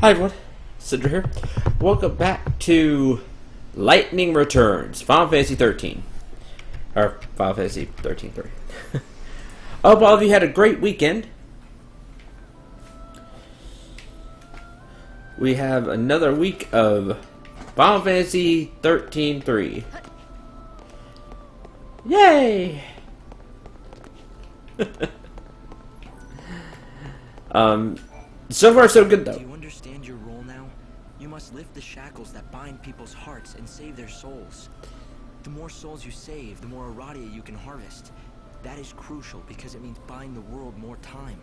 Hi everyone, Cendril here. Welcome back to Lightning Returns, Final Fantasy 13. Or Final Fantasy 13 3. I hope all of you had a great weekend. We have another week of Final Fantasy 13 3. Yay! So far so good though. Do you understand your role now? You must lift the shackles that bind people's hearts and save their souls. The more souls you save, the more Aradia you can harvest. That is crucial because it means buying the world more time.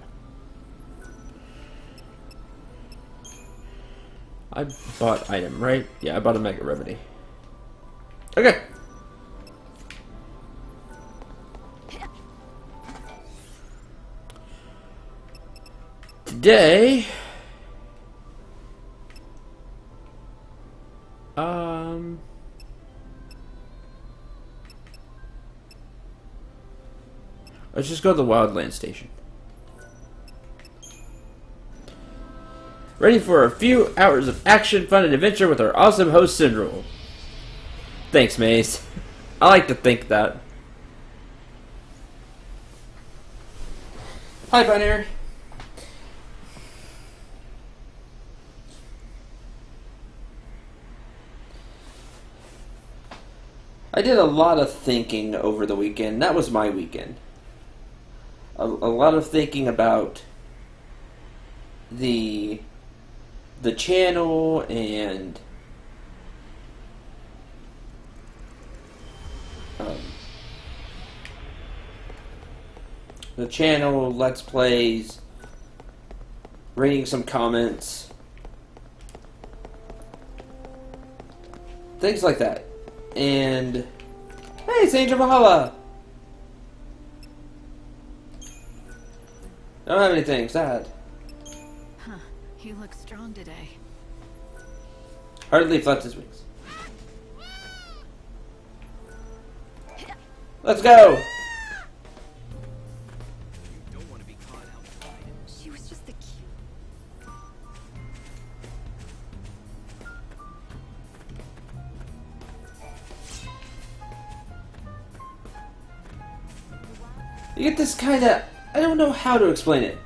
I bought item, right? Yeah, I bought a Mega Remedy. Okay. Today, let's just go to the Wildland Station. Ready for a few hours of action, fun, and adventure with our awesome host, Cendril. Thanks, Maze. I like to think that. Hi, Binary. I did a lot of thinking over the weekend. That was my weekend. A lot of thinking about the channel and the channel, Let's Plays, reading some comments, things like that. And hey, it's Angel Valhalla. I don't have anything sad. Huh, he looks strong today. Hardly flaps his wings. Let's go! Don't want to be caught outside. She was just a cute... You get this kind of... I don't know how to explain it.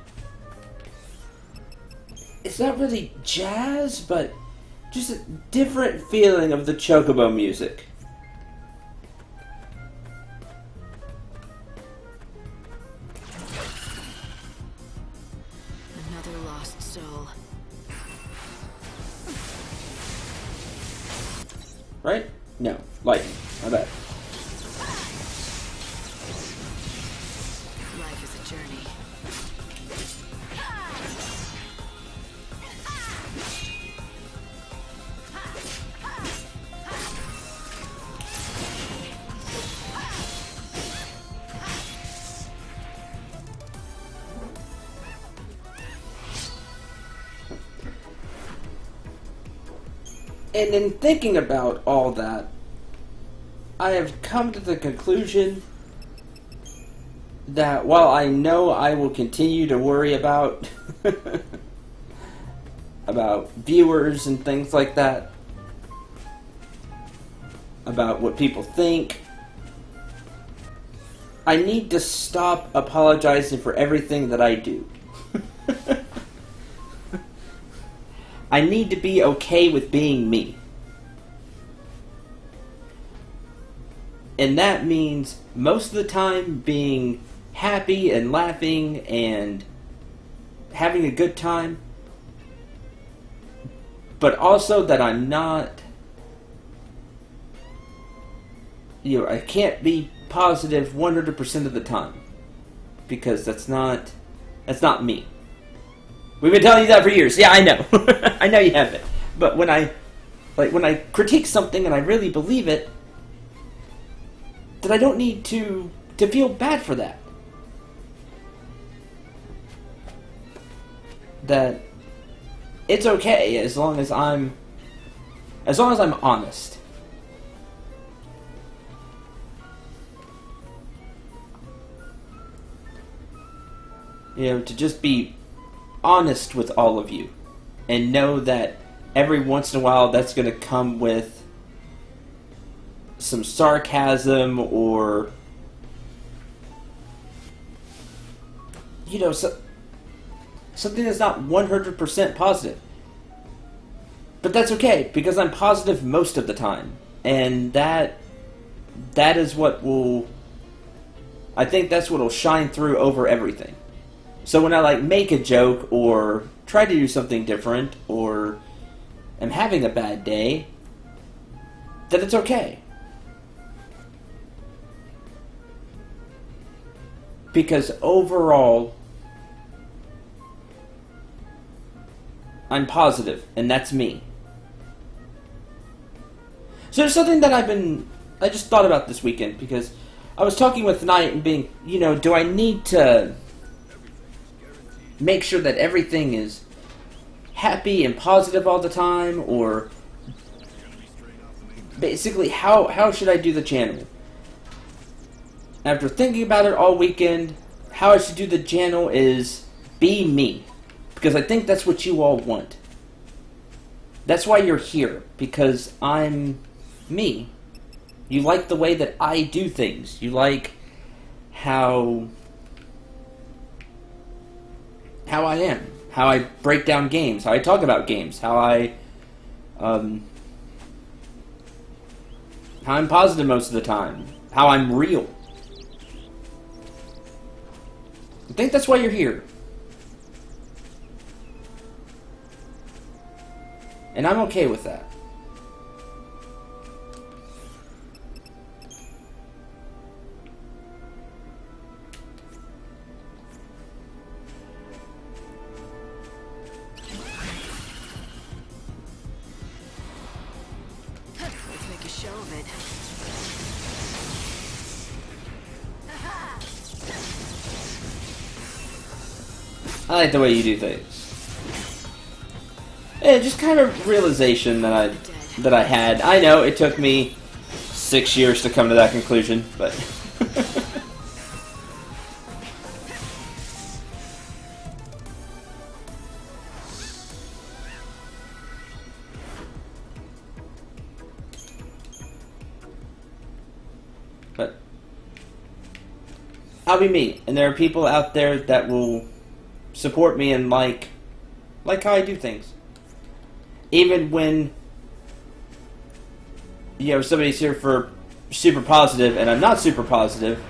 It's not really jazz, but just a different feeling of the Chocobo music. Another lost soul. Right? No. Lightning. My bad. Life is a journey. And in thinking about all that, I have come to the conclusion that while I know I will continue to worry about about viewers and things like that, about what people think, I need to stop apologizing for everything that I do. I need to be okay with being me. And that means most of the time being happy and laughing and having a good time. But also that I'm not... I can't be positive 100% of the time. Because that's not me. We've been telling you that for years. Yeah, I know. I know you haven't. But when I critique something and I really believe it, then I don't need to feel bad for that. That it's okay as long as I'm honest. To just be honest with all of you and know that every once in a while that's going to come with some sarcasm or, you know, something that's not 100% positive. But that's okay, because I'm positive most of the time. And that is what will... I think that's what will shine through over everything. So when I, like, make a joke or try to do something different or am having a bad day, that it's okay. Because overall, I'm positive, and that's me. So there's something that I just thought about this weekend, because I was talking with Knight and being, you know, do I need to make sure that everything is happy and positive all the time, or basically how should I do the channel? After thinking about it all weekend, how I should do the channel is be me, because I think that's what you all want. That's why you're here, because I'm me. You like the way that I do things. You like how I am, how I break down games, how I talk about games, how I'm positive most of the time, how I'm real. I think that's why you're here. And I'm okay with that. Let's make a show of it. I like the way you do things. Yeah, just kind of realization that I had. I know it took me 6 years to come to that conclusion, but I'll be me, and there are people out there that will support me and like how I do things. Even when, you know, somebody's here for super positive and I'm not super positive,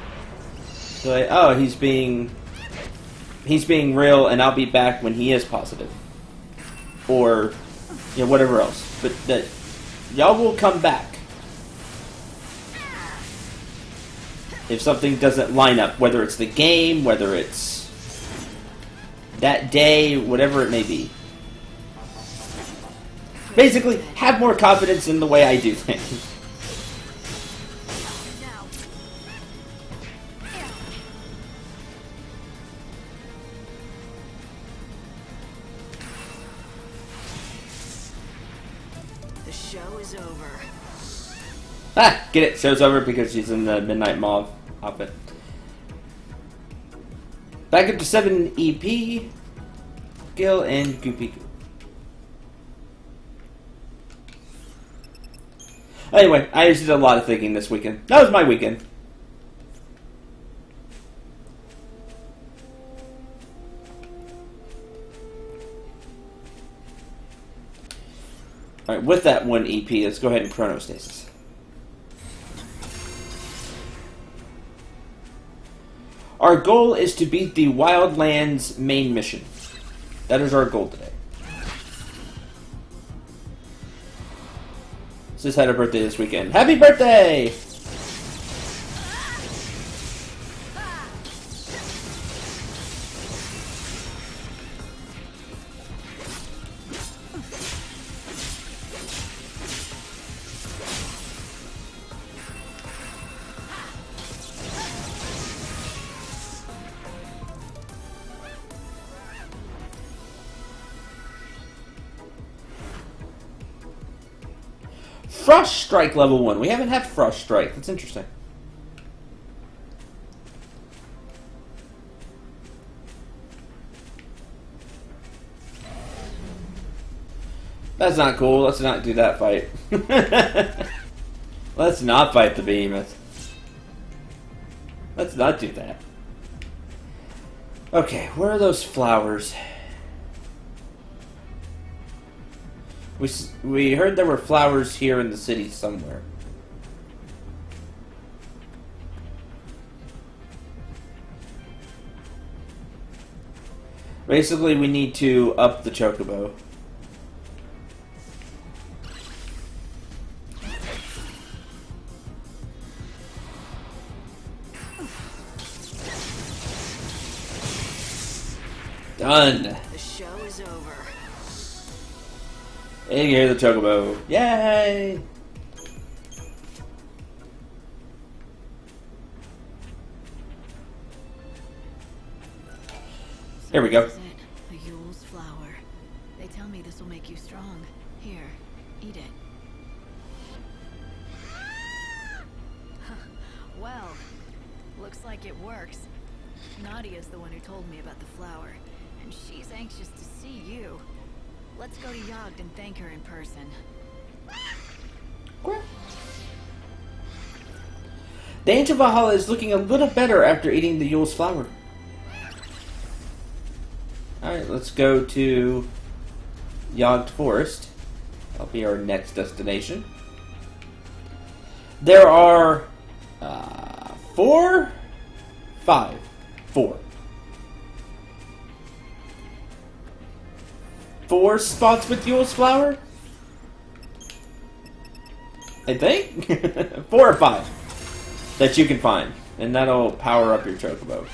they're like, oh, he's being real, and I'll be back when he is positive. Or, you know, whatever else. But that y'all will come back if something doesn't line up, whether it's the game, whether it's that day, whatever it may be. Basically, have more confidence in the way I do things. The show is over. Ah, get it? Show's over because she's in the Midnight Mauve outfit. Back up to 7 EP, Gil and Goopy Goo. Anyway, I just did a lot of thinking this weekend. That was my weekend. Alright, with that 1 EP, let's go ahead and chronostasis. Our goal is to beat the Wildlands main mission. That is our goal today. Sis had her birthday this weekend. Happy birthday! Frost Strike level 1. We haven't had Frost Strike. That's interesting. That's not cool. Let's not do that fight. Let's not fight the behemoth. Let's not do that. Okay, where are those flowers? We heard there were flowers here in the city somewhere. Basically, we need to up the chocobo. Done. The show is over. And you hear the chocobo. Yay! Here we go. Is it a Yule's flower? They tell me this will make you strong. Here, eat it. Well, looks like it works. Nadia's the one who told me about the flower, and she's anxious to see you. Let's go to Yogd and thank her in person. The Ancient Valhalla is looking a little better after eating the Yule's flower. Alright, let's go to Yogd Forest. That'll be our next destination. There are 4 spots with Yule's flower? I think? 4 or 5 that you can find. And that'll power up your chocobo.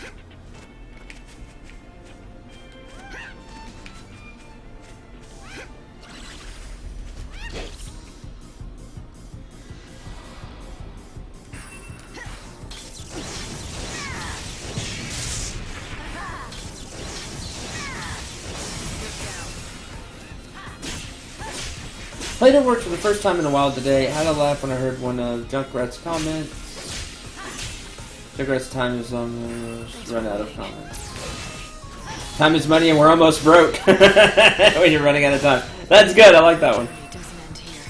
Played at work for the first time in a while today. Had a laugh when I heard one of Junkrat's comments. Junkrat's time is almost run out of comments. Time is money and we're almost broke. When you're running out of time. That's good, I like that one. It doesn't end here.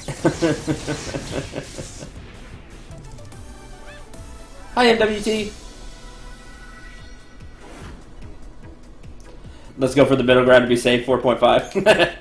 Hi MWT. Let's go for the middle ground to be safe, 4.5.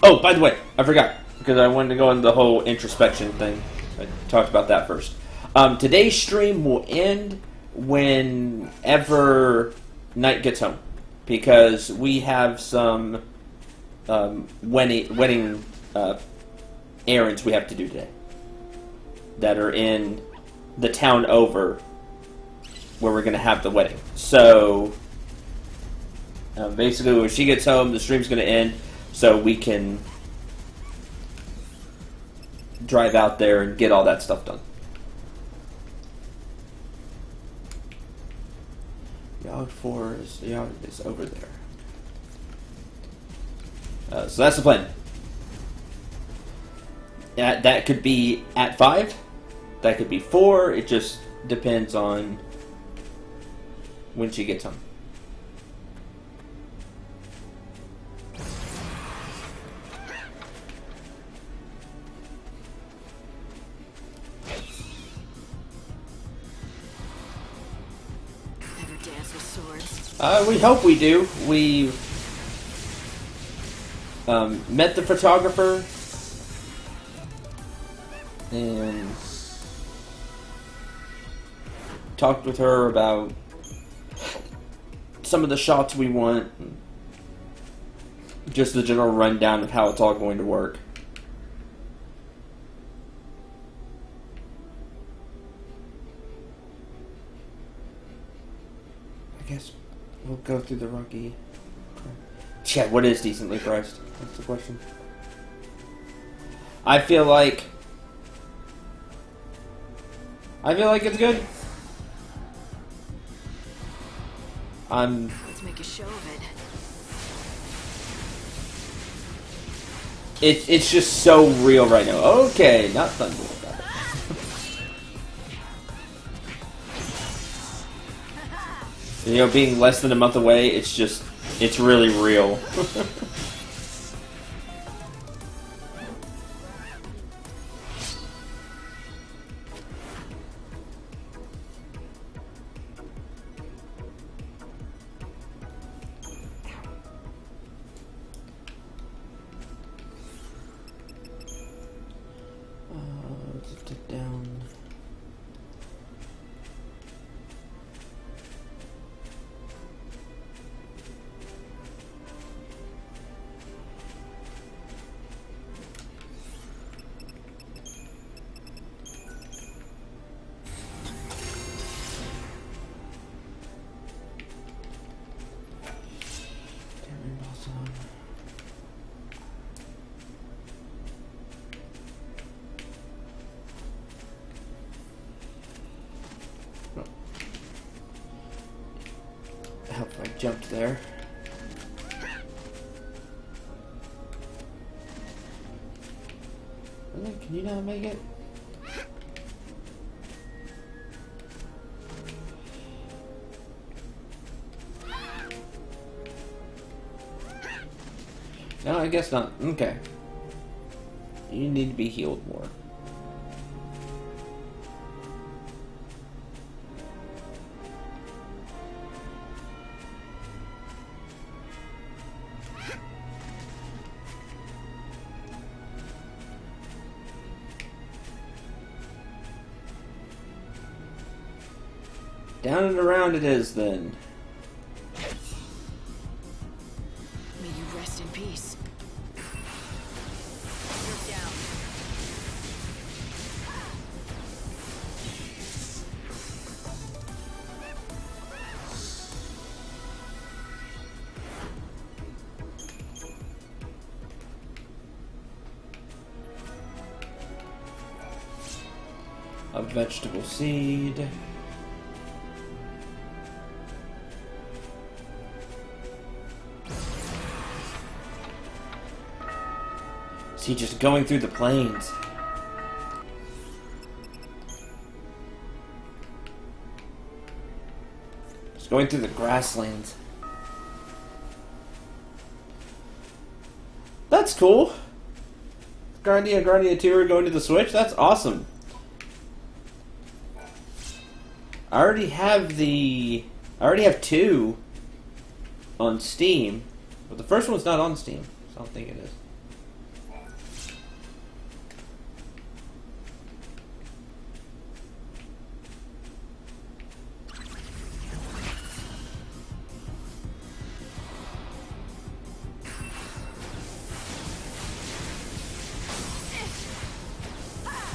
Oh, by the way, I forgot, because I wanted to go into the whole introspection thing. I talked about that first. Today's stream will end whenever Knight gets home, because we have some wedding errands we have to do today that are in the town over where we're going to have the wedding. So, basically, when she gets home, the stream's going to end. So we can drive out there and get all that stuff done. Yogd Forest is over there. So that's the plan. That could be at 5. That could be 4. It just depends on when she gets home. We hope we do. We met the photographer and talked with her about some of the shots we want. Just the general rundown of how it's all going to work. I guess we'll go through the rocky. Yeah, what is decently priced? That's the question. I feel like it's good. Let's make a show of it. It's just so real right now. Okay, not Thunder. You know, being less than a month away, it's really real. Lift it down. Help if I jumped there. Really? Can you not make it? No, I guess not. Okay. You need to be healed more. Down and around it is, then. May you rest in peace. You're down. A vegetable seed. See, just going through the plains. Just going through the grasslands. That's cool. Grandia 2 are going to the Switch? That's awesome. I already have 2 on Steam, but the first one's not on Steam, so I don't think it is.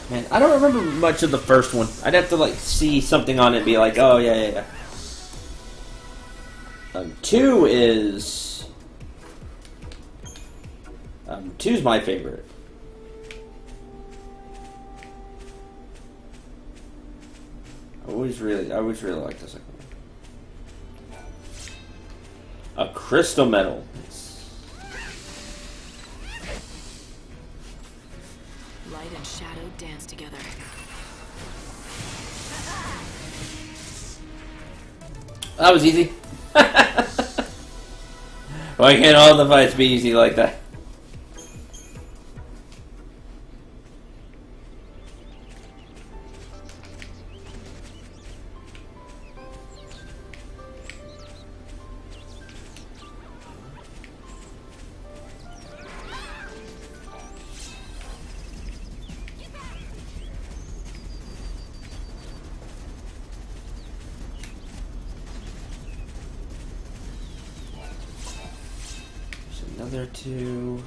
Man, I don't remember much of the first one. I'd have to like see something on it and be like, oh yeah. 2 is 2's my favorite. I always really like the second one. A crystal medal. Light and shadow dance together. That was easy. Why can't all the fights be easy like that? Another 2.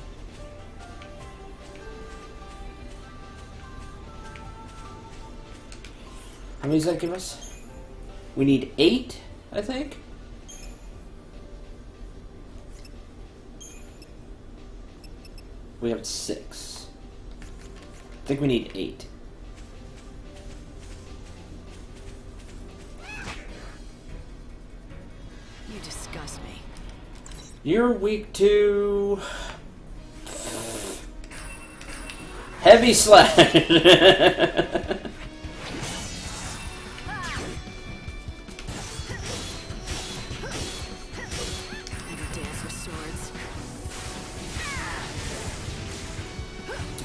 How many does that give us? We need 8, I think. We have 6. I think we need 8. You disgust me. You're weak to Heavy slash.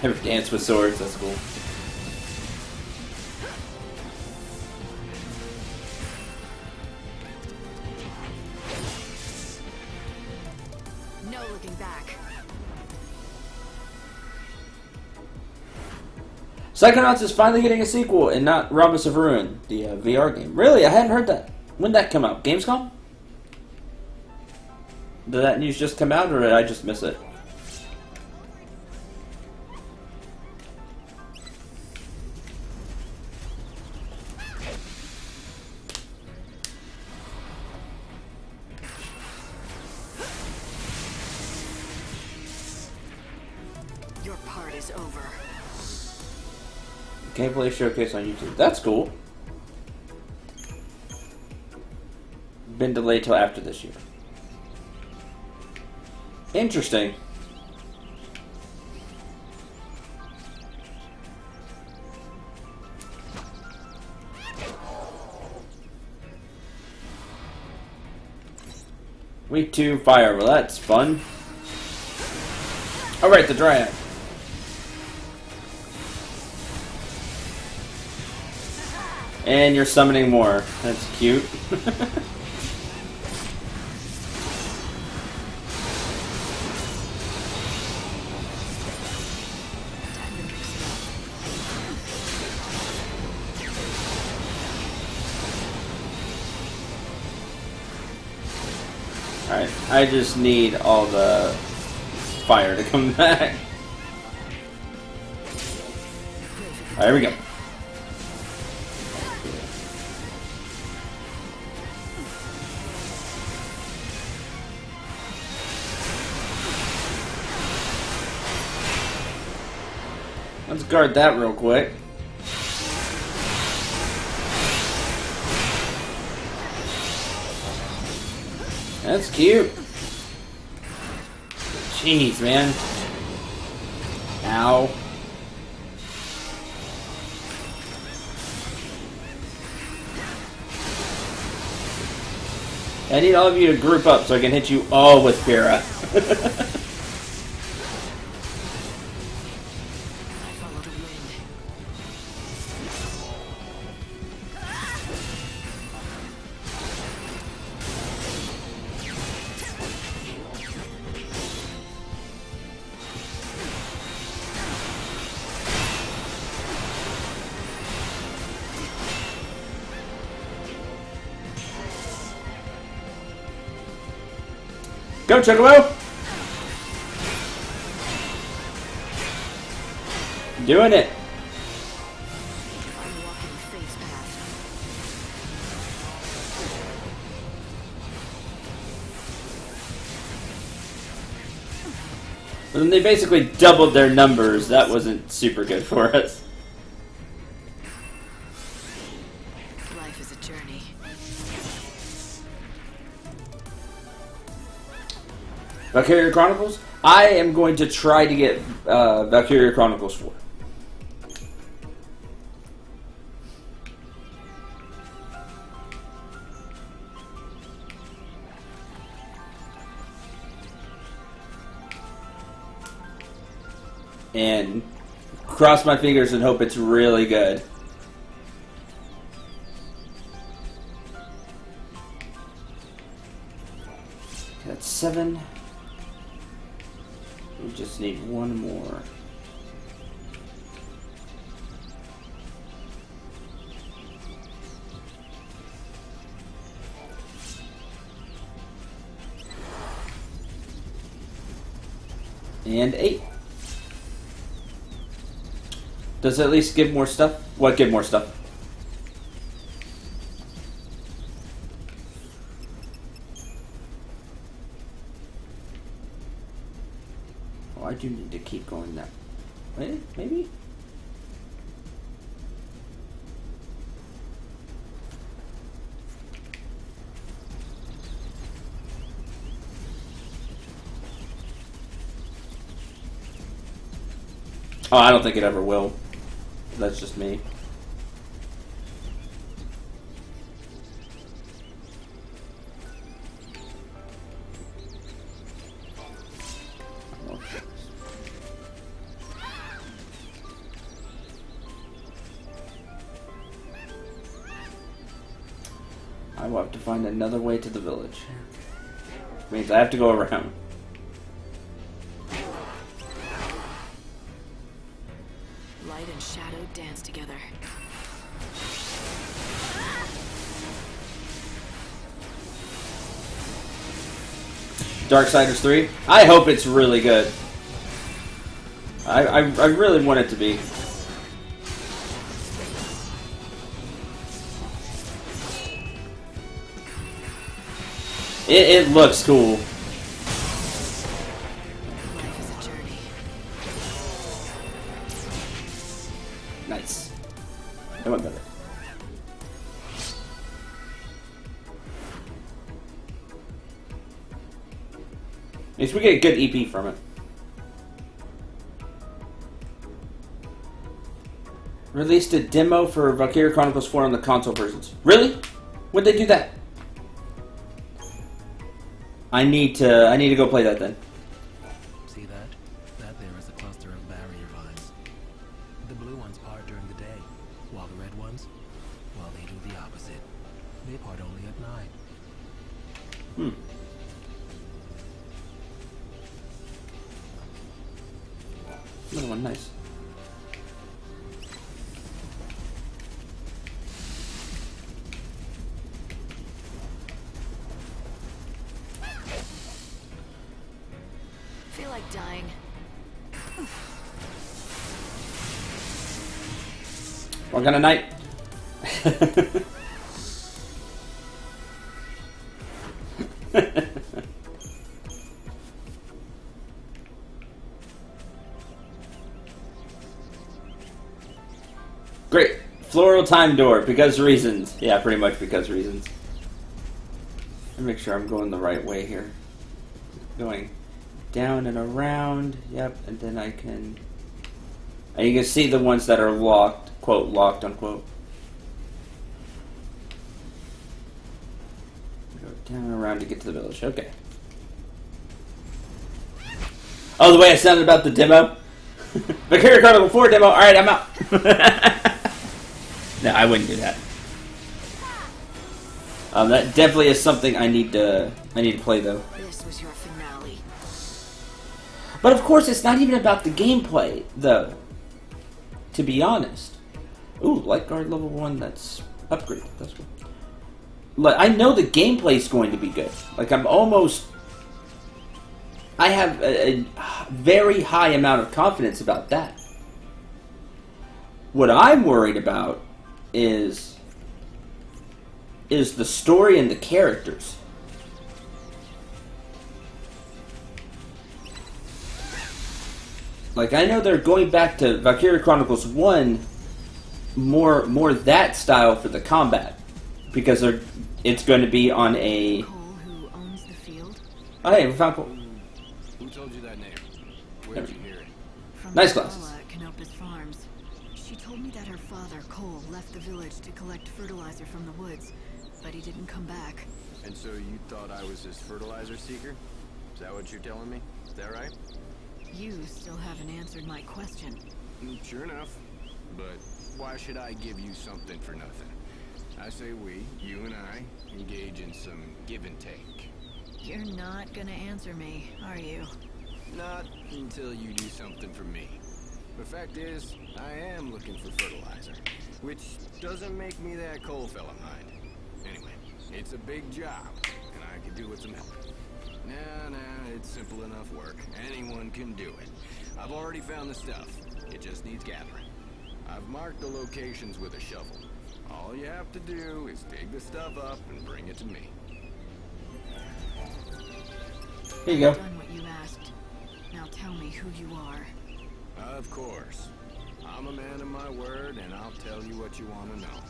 Ever dance with swords? That's cool. No looking back. Psychonauts is finally getting a sequel and not Rob Us of Ruin, the VR game. Really? I hadn't heard that. When did that come out? Gamescom? Did that news just come out or did I just miss it? Your part is over. Gameplay showcase on YouTube. That's cool. Been delayed till after this year. Interesting. Week 2 fire. Well, that's fun. Alright, the Dryad. And you're summoning more. That's cute. Alright, I just need all the fire to come back. Alright, here we go. Let's guard that real quick. That's cute. Jeez, man. Ow. I need all of you to group up so I can hit you all with Fira. Go, Chocobo! Doing it. Unlocking face path. And they basically doubled their numbers. That wasn't super good for us. Life is a journey. Valkyria Chronicles? I am going to try to get Valkyria Chronicles 4. And cross my fingers and hope it's really good. That's 7. We just need one more. And 8. Does it at least give more stuff? What give more stuff? Oh, I do need to keep going that way, maybe? Oh, I don't think it ever will. That's just me. I will have to find another way to the village. Means I have to go around. Light and shadow dance together. Darksiders 3? I hope it's really good. I really want it to be. It looks cool. Life is a journey. Nice. That went better. At least we get a good EP from it. Released a demo for Valkyria Chronicles 4 on the console versions. Really? When'd they do that? I need to go play that then. See that? That there is a cluster of barrier vines. The blue ones part during the day, while the red ones, well, they do the opposite. They part only at night. Another one, nice. Feel like dying. What kind of night? Great. Floral time door. Because reasons. Yeah, pretty much because reasons. Let me make sure I'm going the right way here. Going down and around. Yep. And then I can... And you can see the ones that are locked. Quote, locked, unquote. Go down and around to get to the village. Okay. Oh, the way I sounded about the demo? Valkyria Chronicle 4 demo. Alright, I'm out. No, I wouldn't do that. That definitely is something I need to play though. This was your finale. But of course, it's not even about the gameplay though. To be honest. Ooh, light guard level 1. That's upgrade. That's good. Like, I know the gameplay is going to be good. Like I'm almost. I have a very high amount of confidence about that. What I'm worried about is the story and the characters. Like, I know they're going back to Valkyria Chronicles 1 more that style for the combat. Because it's going to be on a... Cole, who owns the field? Oh, hey, we found Cole. Who told you that name? Where did you hear it? From Nice Paula glasses. at Canopus Farms. She told me that her father, Cole, left the village to collect fertilizer from the woods, but he didn't come back. And so you thought I was his fertilizer seeker? Is that what you're telling me? Is that right? You still haven't answered my question. Sure enough. But why should I give you something for nothing? I say we, you and I, engage in some give and take. You're not gonna answer me, are you? Not until you do something for me. The fact is, I am looking for fertilizer, which doesn't make me that coal fella mind. Anyway, it's a big job, and I could do with some help. Nah, it's simple enough work. Anyone can do it. I've already found the stuff. It just needs gathering. I've marked the locations with a shovel. All you have to do is dig the stuff up and bring it to me. Here you go. I've done what you asked. Now tell me who you are. Of course. I'm a man of my word, and I'll tell you what you want to know.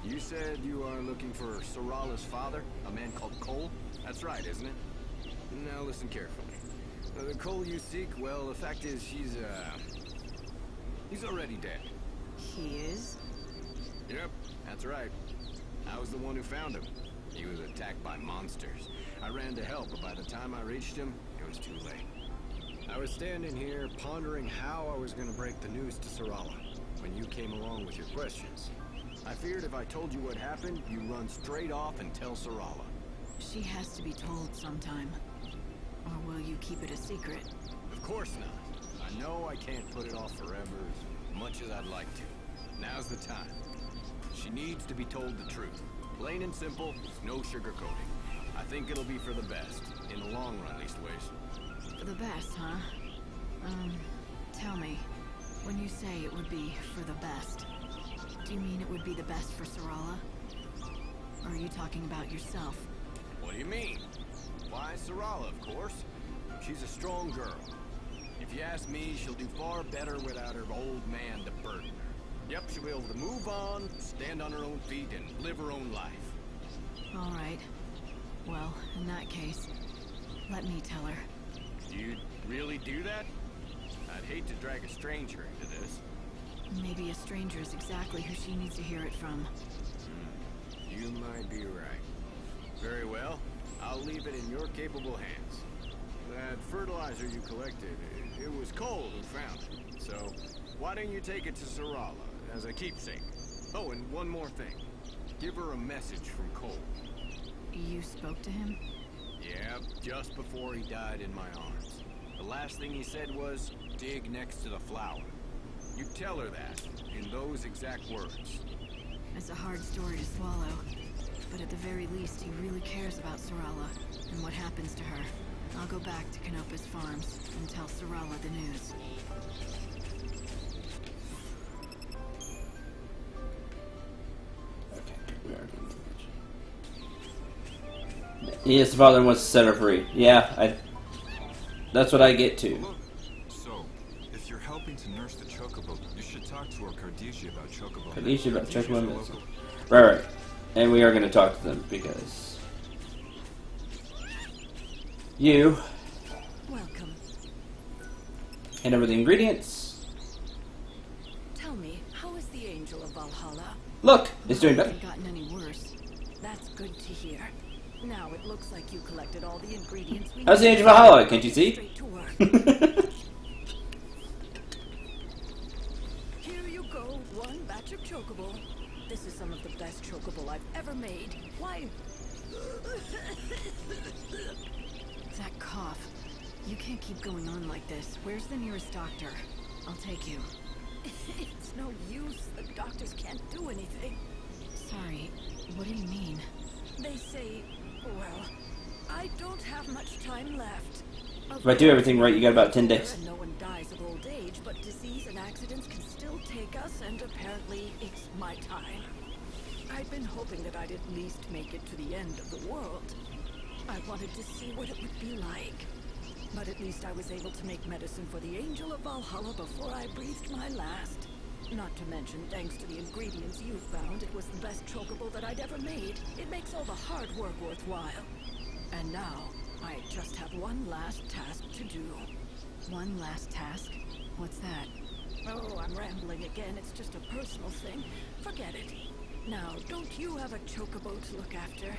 You said you are looking for Sorala's father, a man called Cole? That's right, isn't it? Now listen carefully. The Cole you seek, well, the fact is she's, He's already dead. He is? Yep, that's right. I was the one who found him. He was attacked by monsters. I ran to help, but by the time I reached him, it was too late. I was standing here pondering how I was going to break the news to Sarala when you came along with your questions. I feared if I told you what happened, you'd run straight off and tell Sarala. She has to be told sometime. Or will you keep it a secret? Of course not. I know I can't put it off forever as much as I'd like to. Now's the time. She needs to be told the truth. Plain and simple, no sugarcoating. I think it'll be for the best, in the long run leastways. For the best, huh? Tell me, when you say it would be for the best, do you mean it would be the best for Sarala? Or are you talking about yourself? What do you mean? Why, Sarala, of course. She's a strong girl. If you ask me, she'll do far better without her old man to burden her. Yep, she'll be able to move on, stand on her own feet, and live her own life. All right. Well, in that case, let me tell her. You'd really do that? I'd hate to drag a stranger into this. Maybe a stranger is exactly who she needs to hear it from. You might be right. Very well. I'll leave it in your capable hands. That fertilizer you collected, it was Cole who found it. So, why don't you take it to Sarala as a keepsake? Oh, and one more thing. Give her a message from Cole. You spoke to him? Yeah, just before he died in my arms. The last thing he said was, dig next to the flower. You tell her that, in those exact words. It's a hard story to swallow. But at the very least, he really cares about Sarala and what happens to her. I'll go back to Canopa's farms and tell Sarala the news. Okay, we are getting too much. Yes, the father wants to set her free. Yeah, that's what I get to. Look, so, if you're helping to nurse the chocobo, you should talk to our Kardiji about chocobo. Kardiji about Kardishi's chocobo a medicine. local- Right. And we are going to talk to them because you Welcome. hand over the ingredients. Tell me, how is the Angel of Valhalla? Look, it's doing better. Hasn't gotten any worse. That's good to hear. Now it looks like you collected all the ingredients we How's the need. Angel of Valhalla? Can't you see? Straight to work. Here you go, one batch of chocobo. This is some of the best chocobo I've ever made. Why? That cough. You can't keep going on like this. Where's the nearest doctor? I'll take you. It's no use. The doctors can't do anything. Sorry. What do you mean? They say, well, I don't have much time left. If I do everything right, you got about 10 days. And no one dies of old age, but disease and accidents can still take us, and apparently it's my time. I'd been hoping that I'd at least make it to the end of the world. I wanted to see what it would be like. But at least I was able to make medicine for the Angel of Valhalla before I breathed my last. Not to mention, thanks to the ingredients you found, it was the best chocobo that I'd ever made. It makes all the hard work worthwhile. And now, I just have one last task to do. One last task? What's that? Oh, I'm rambling again. It's just a personal thing. Forget it. Now, don't you have a chocobo to look after?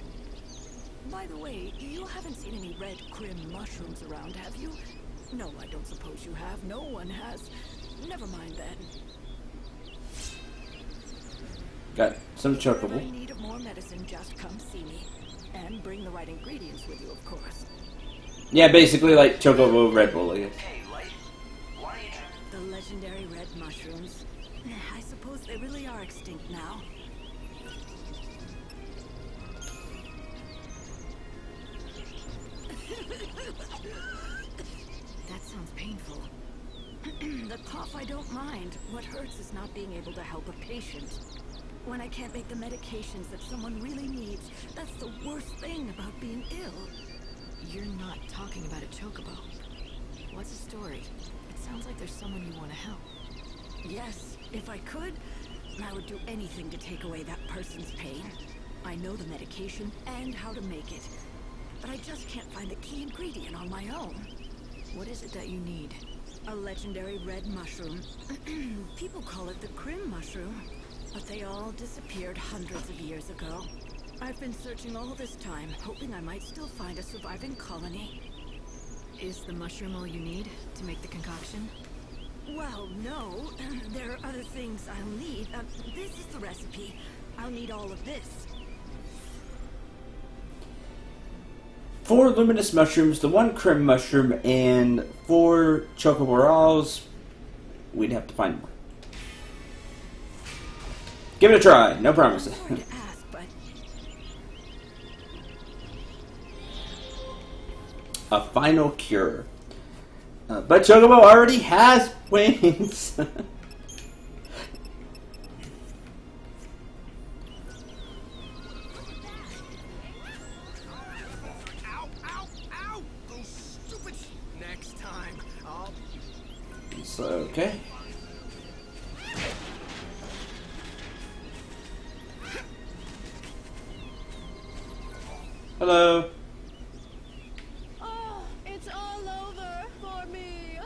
By the way, you haven't seen any red crim mushrooms around, have you? No, I don't suppose you have. No one has. Never mind then. Got some If you're chocobo. in need of more medicine, just come see me. And bring the right ingredients with you, of course. Yeah, basically like chocobo Red Bull, I guess. The legendary red mushrooms. I suppose they really are extinct now. That sounds painful. The cough I don't mind. What hurts is not being able to help a patient. When I can't make the medications that someone really needs, that's the worst thing about being ill. You're not talking about a chocobo. What's the story? It sounds like there's someone you want to help. Yes, if I could, I would do anything to take away that person's pain. I know the medication and how to make it, but I just can't find the key ingredient on my own. What is it that you need? A legendary red mushroom. People call it the Krim mushroom. But they all disappeared hundreds of years ago. I've been searching all this time, hoping I might still find a surviving colony. Is the mushroom all you need to make the concoction? Well, no. There are other things I'll need. This is the recipe. I'll need all of this. 4 luminous mushrooms, the 1 Krim mushroom, and 4 chocobo. We'd have to find more. Give it a try. No promises. I'm sorry to ask, but A final cure. But Chocobo already has wings. Ow, ow, ow! Those stupid... Next time, I'll... So, okay. Hello. oh, it's all over for me.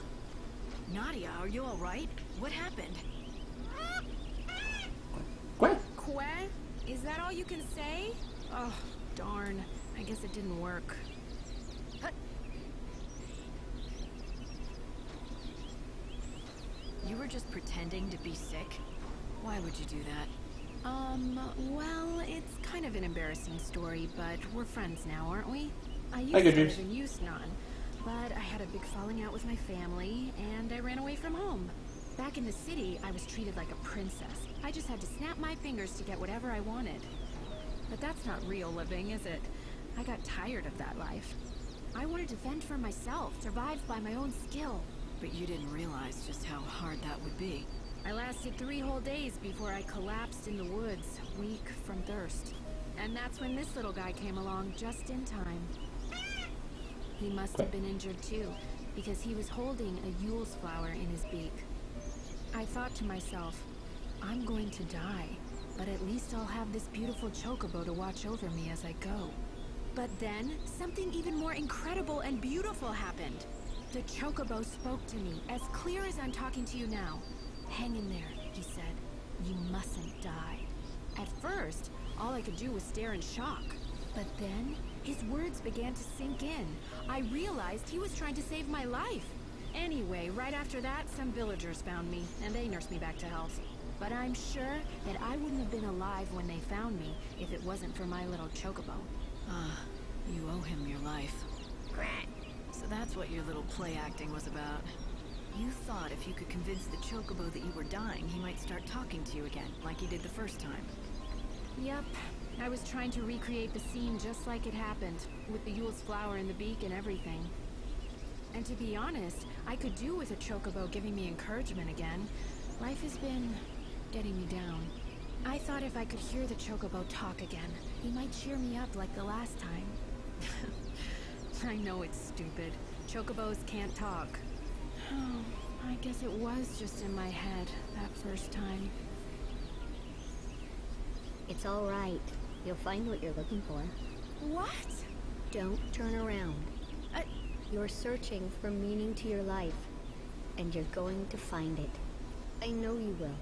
Nadia, are you alright? What happened? Gwen. Que? Is that all you can say? Oh, darn. I guess it didn't work. You were just pretending to be sick? Why would you do that? Well, it's kind of an embarrassing story, but we're friends now, aren't we? I used Hi, good to dreams. live in Houston, but I had a big falling out with my family, and I ran away from home. Back in the city, I was treated like a princess. I just had to snap my fingers to get whatever I wanted. But that's not real living, is it? I got tired of that life. I wanted to fend for myself, survive by my own skill. But you didn't realize just how hard that would be. I lasted 3 whole days before I collapsed in the woods, weak from thirst. And that's when this little guy came along just in time. He must have been injured too, because he was holding a Yule's flower in his beak. I thought to myself, I'm going to die, but at least I'll have this beautiful chocobo to watch over me as I go. But then, something even more incredible and beautiful happened. The chocobo spoke to me, as clear as I'm talking to you now. Hang in there, he said. You mustn't die. At first, all I could do was stare in shock. But then, his words began to sink in. I realized he was trying to save my life. Anyway, right after that, some villagers found me, and they nursed me back to health. But I'm sure that I wouldn't have been alive when they found me if it wasn't for my little chocobo. You owe him your life. So that's what your little play acting was about. You thought if you could convince the chocobo that you were dying, he might start talking to you again, like he did the first time. Yep. I was trying to recreate the scene just like it happened, with the Yule's flower in the beak and everything. And to be honest, I could do with a chocobo giving me encouragement again. Life has been getting me down. I thought if I could hear the chocobo talk again, he might cheer me up like the last time. I know it's stupid. Chocobos can't talk. Oh, I guess it was just in my head that first time. It's all right. You'll find what you're looking for. What? Don't turn around. You're searching for meaning to your life, and you're going to find it. I know you will.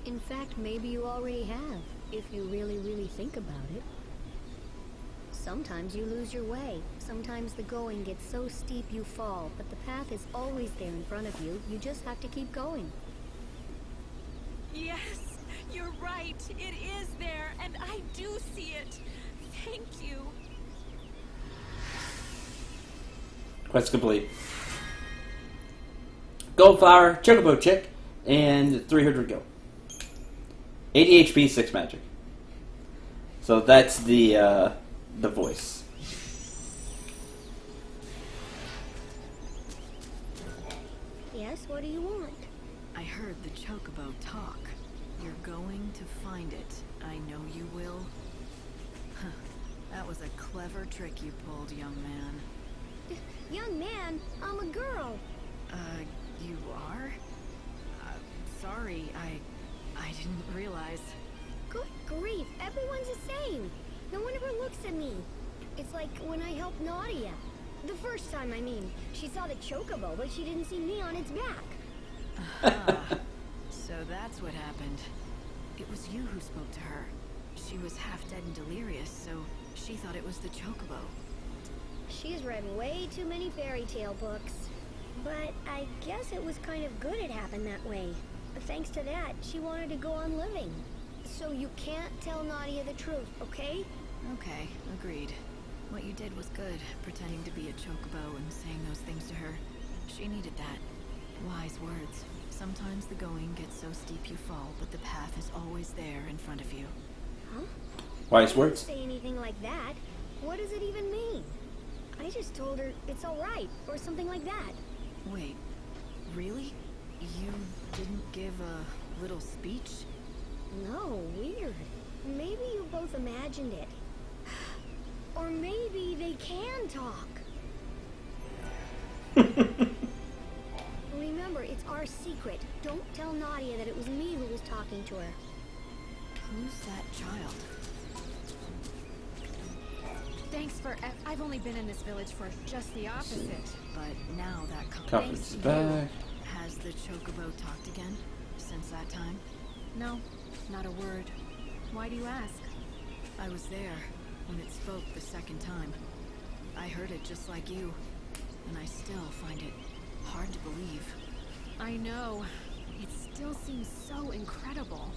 In fact, maybe you already have, if you really, really think about it. Sometimes you lose your way. Sometimes the going gets so steep you fall, but the path is always there in front of you. You just have to keep going. Yes, you're right. It is there, and I do see it. Thank you. Quest complete. Gold flower, chocobo chick, and 300 gold. 80 HP, 6 magic. So that's the voice. Yes, what do you want? I heard the chocobo talk. You're going to find it. I know you will. Huh. That was a clever trick you pulled, young man. Young man, I'm a girl. You are? Sorry, I didn't realize. Good grief, everyone's the same. No one ever looks at me. It's like when I helped Nadia. The first time, I mean. She saw the chocobo, but she didn't see me on its back. So that's what happened. It was you who spoke to her. She was half dead and delirious, so she thought it was the chocobo. She's read way too many fairy tale books. But I guess it was kind of good it happened that way. Thanks to that, she wanted to go on living. So you can't tell Nadia the truth, okay? Okay, agreed. What you did was good, pretending to be a chocobo and saying those things to her. She needed that. Wise words. Sometimes the going gets so steep you fall, but the path is always there in front of you. Huh? Wise I words. didn't say anything like that. What does it even mean? I just told her it's alright, or something like that. Wait, really? You didn't give a little speech? No, weird. Maybe you both imagined it. Or maybe they can talk. Remember, it's our secret. Don't tell Nadia that it was me who was talking to her. Who's that child? Thanks for... I've only been in this village for just the opposite. But now that Confidence is thanks to you, back. has the chocobo talked again since that time? No, not a word. Why do you ask? I was there when it spoke the second time. I heard it just like you, and I still find it hard to believe. I know. It still seems so incredible.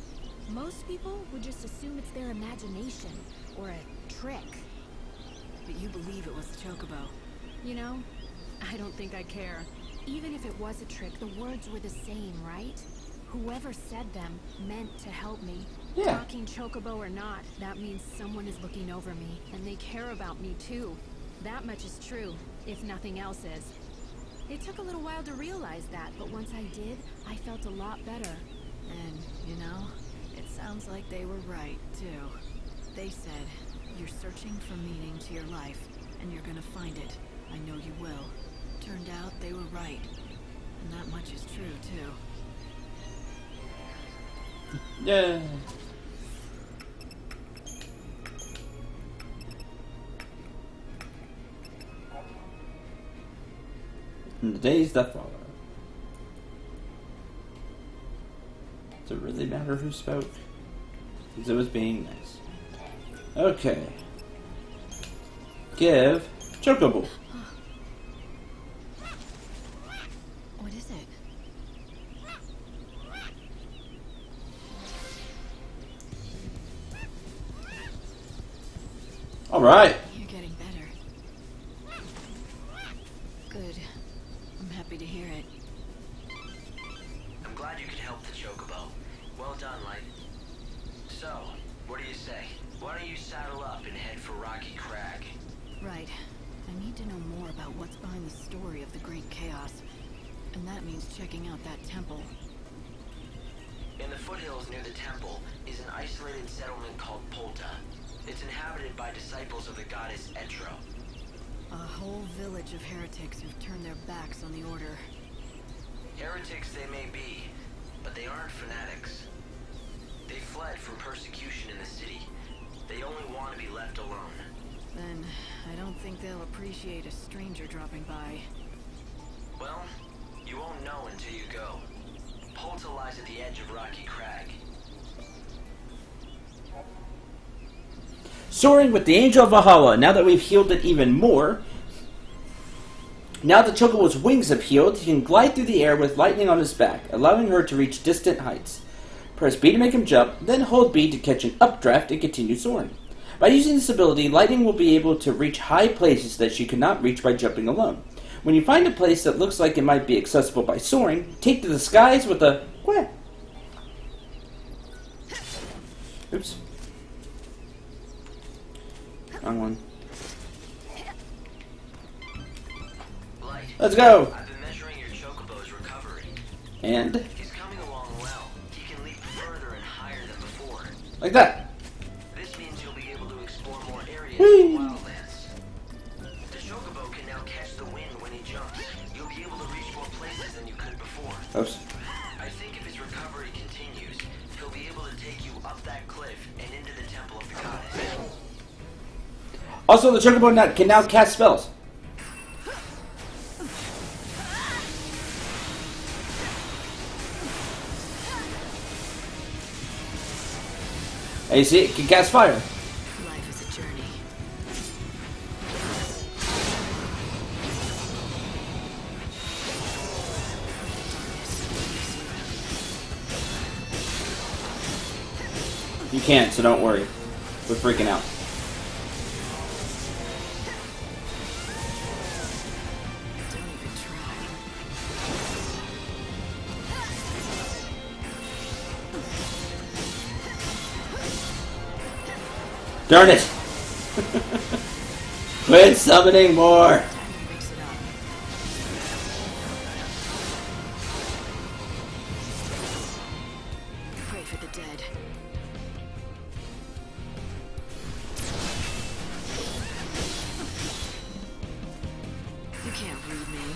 Most people would just assume it's their imagination, or a trick. But you believe it was the chocobo. You know, I don't think I care. Even if it was a trick, the words were the same, right? Whoever said them meant to help me. Yeah. Talking chocobo or not, that means someone is looking over me, and they care about me too. That much is true, if nothing else is. It took a little while to realize that, but once I did, I felt a lot better. And, you know, it sounds like they were right, too. They said, you're searching for meaning to your life, and you're gonna find it. I know you will. Turned out they were right. And that much is true, too. Yeah. In the days that follow. Does it really matter who spoke? Because it was being nice. Okay. Give Chocobo. What is it? Alright. You're getting better. Good. I'm happy to hear it. I'm glad you could help the chocobo. Well done, Light. So, what do you say? Why don't you saddle up and head for Rocky Crag? Right. I need to know more about what's behind the story of the Great Chaos. And that means checking out that temple. In the foothills near the temple is an isolated settlement called Polta. It's inhabited by disciples of the goddess Etro. A whole village of heretics who've turned their backs on the Order. Heretics they may be, but they aren't fanatics. They fled from persecution in the city. They only want to be left alone. Then, I don't think they'll appreciate a stranger dropping by. Well, you won't know until you go. Polta lies at the edge of Rocky Crag. Soaring with the Angel of Valhalla. Now that we've healed it even more. Now that Chocobo's wings have healed, he can glide through the air with lightning on his back, allowing her to reach distant heights. Press B to make him jump, then hold B to catch an updraft and continue soaring. By using this ability, Lightning will be able to reach high places that she could not reach by jumping alone. When you find a place that looks like it might be accessible by soaring, take to the skies with a quack. Oops. Wrong one. Light, Let's go! I've been measuring your chocobo's recovery. And He's coming along well. He can leap further and higher than before. like that. This means you'll be able to explore more areas Whee! in the wildlands. The chocobo can now catch the wind when he jumps. You'll be able to reach more places than you could before. Oops. I think if his recovery continues, he'll be able to take you up that cliff and into the temple of the goddess. Also, the Chocobo can now cast spells. Hey, you see, it can cast fire. Life is a journey. You can't, so don't worry. We're freaking out. Don't even try. Darn it! Quit summoning more! Time to mix it up. Pray for the dead. You can't read me.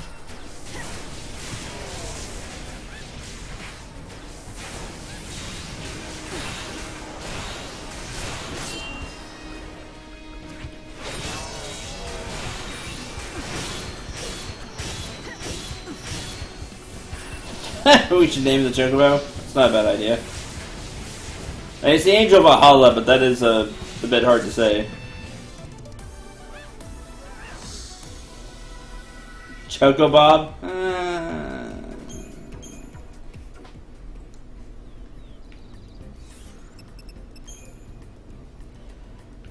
We should name the Chocobo. It's not a bad idea. I mean, it's the Angel Valhalla, but that is a bit hard to say. Chocobob?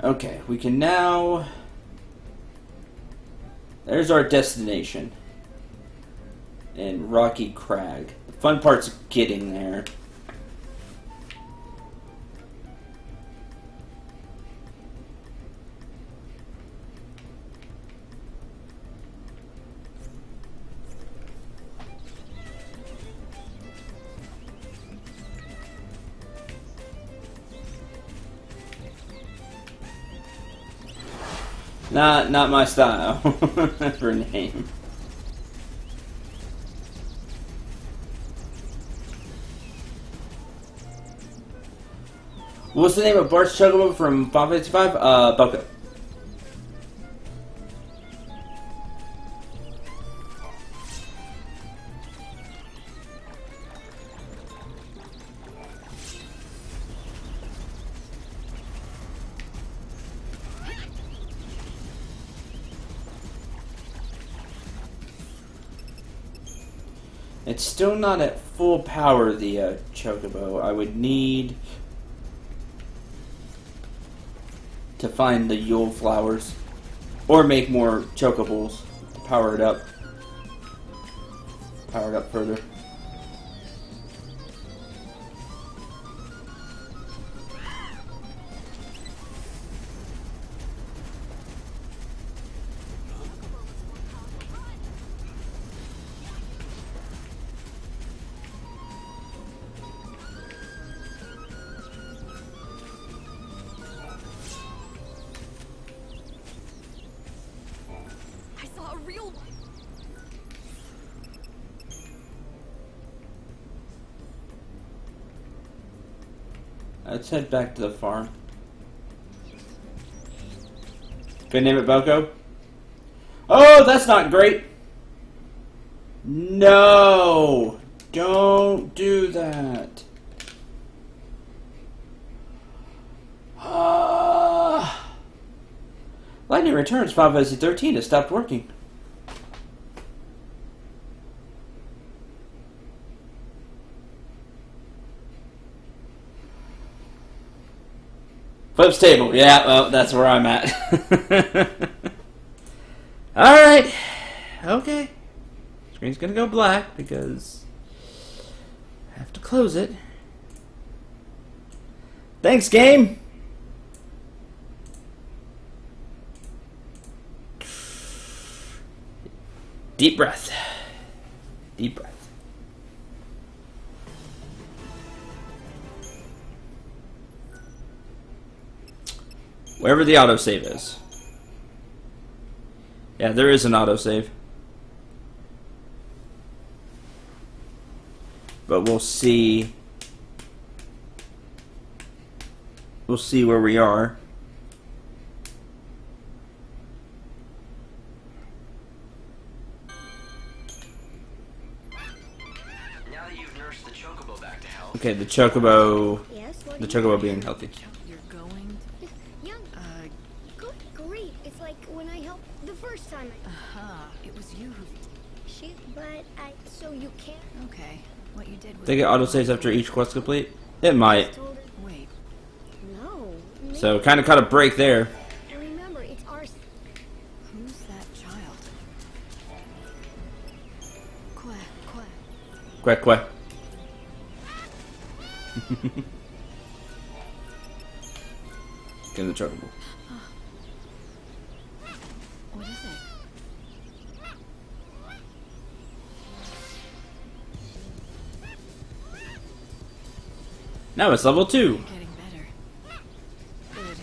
Okay, we can now... There's our destination. In Rocky Crag. The fun part's getting there. Not my style for a name. What's the name of Bart's Chocobo from Final Fantasy V? Boko. It's still not at full power, the Chocobo. I would need to find the Yule flowers. Or make more Chocoballs to power it up. Power it up further. I saw a real one. Let's head back to the farm. Good name it Boko? Oh, that's not great! No! Don't do that. Lightning Returns Final Fantasy 13 has stopped working. Flips table. Yeah, well, that's where I'm at. Alright. Okay. Screen's gonna go black because I have to close it. Thanks, game! Deep breath. Deep breath. Wherever the autosave is. Yeah, there is an autosave. But we'll see. We'll see where we are. Now that you've nursed the Chocobo back to health, Okay, the Chocobo. Yes, what The do you Chocobo want? being healthy. Your Oh, great. It's like when I helped the first time. Aha, it was you who... So you can't... Okay, what you did was... They get autosaves after each quest complete? It might. Wait. No. So, kind of cut a break there. Remember, it's our... Who's that child? Quack. Quack, quack. Get in the chocobo. What is it? Now it's level 2. You're getting better. Good.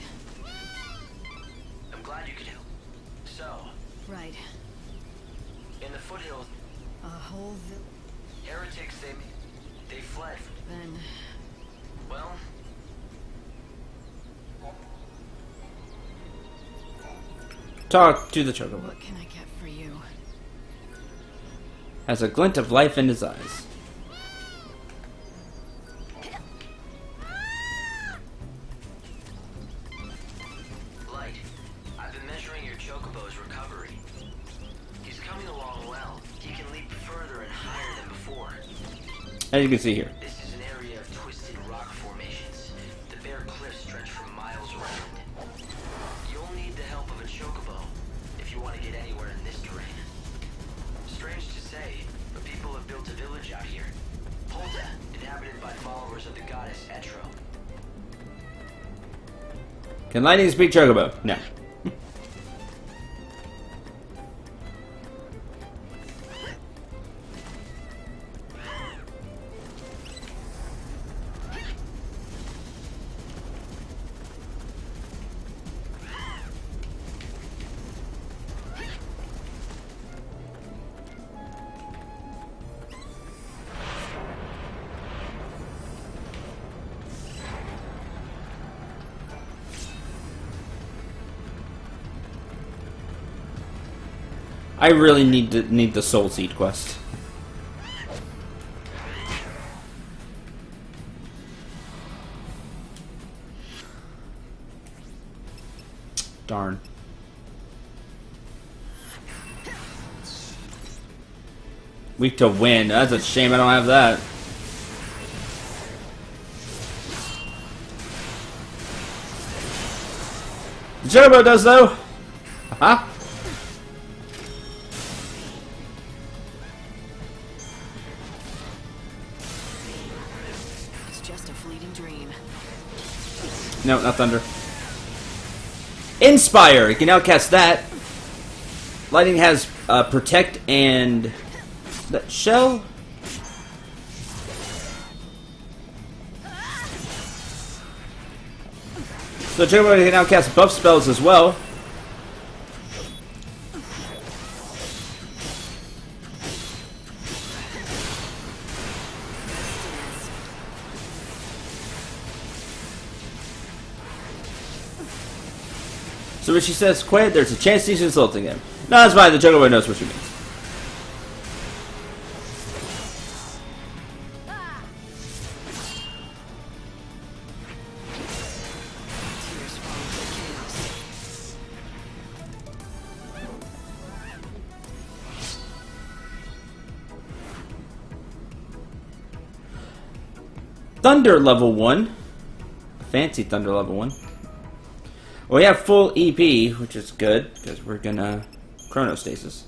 I'm glad you could help. So, Right. in the foothills, A whole heretics, they fled. Then... Well, Talk to the chocobo. What can I get for you? Has a glint of life in his eyes. Light, I've been measuring your chocobo's recovery. He's coming along well. He can leap further and higher than before. As you can see here. This is an area of twisted rock formations. The bare cliffs stretch for miles around. You'll need the help of a chocobo if you want to get anywhere in this terrain. Strange to say, but people have built a village out here. Polta, inhabited by followers of the goddess Etro. Can lightning speak chocobo? No. I really need the soul seed quest. Darn. Weak to wind. That's a shame I don't have that. The Chocobo does though. Huh? It's just a fleeting dream. No, not thunder. Inspire! You can now cast that. Lightning has protect and that shell. So Chocobo can now cast buff spells as well. So when she says quit, there's a chance she's insulting him. No, that's fine. The Chocobo knows what she means. Tears fall into chaos. Thunder level 1. Fancy Thunder level 1. Well, we have full EP, which is good, because we're gonna chronostasis.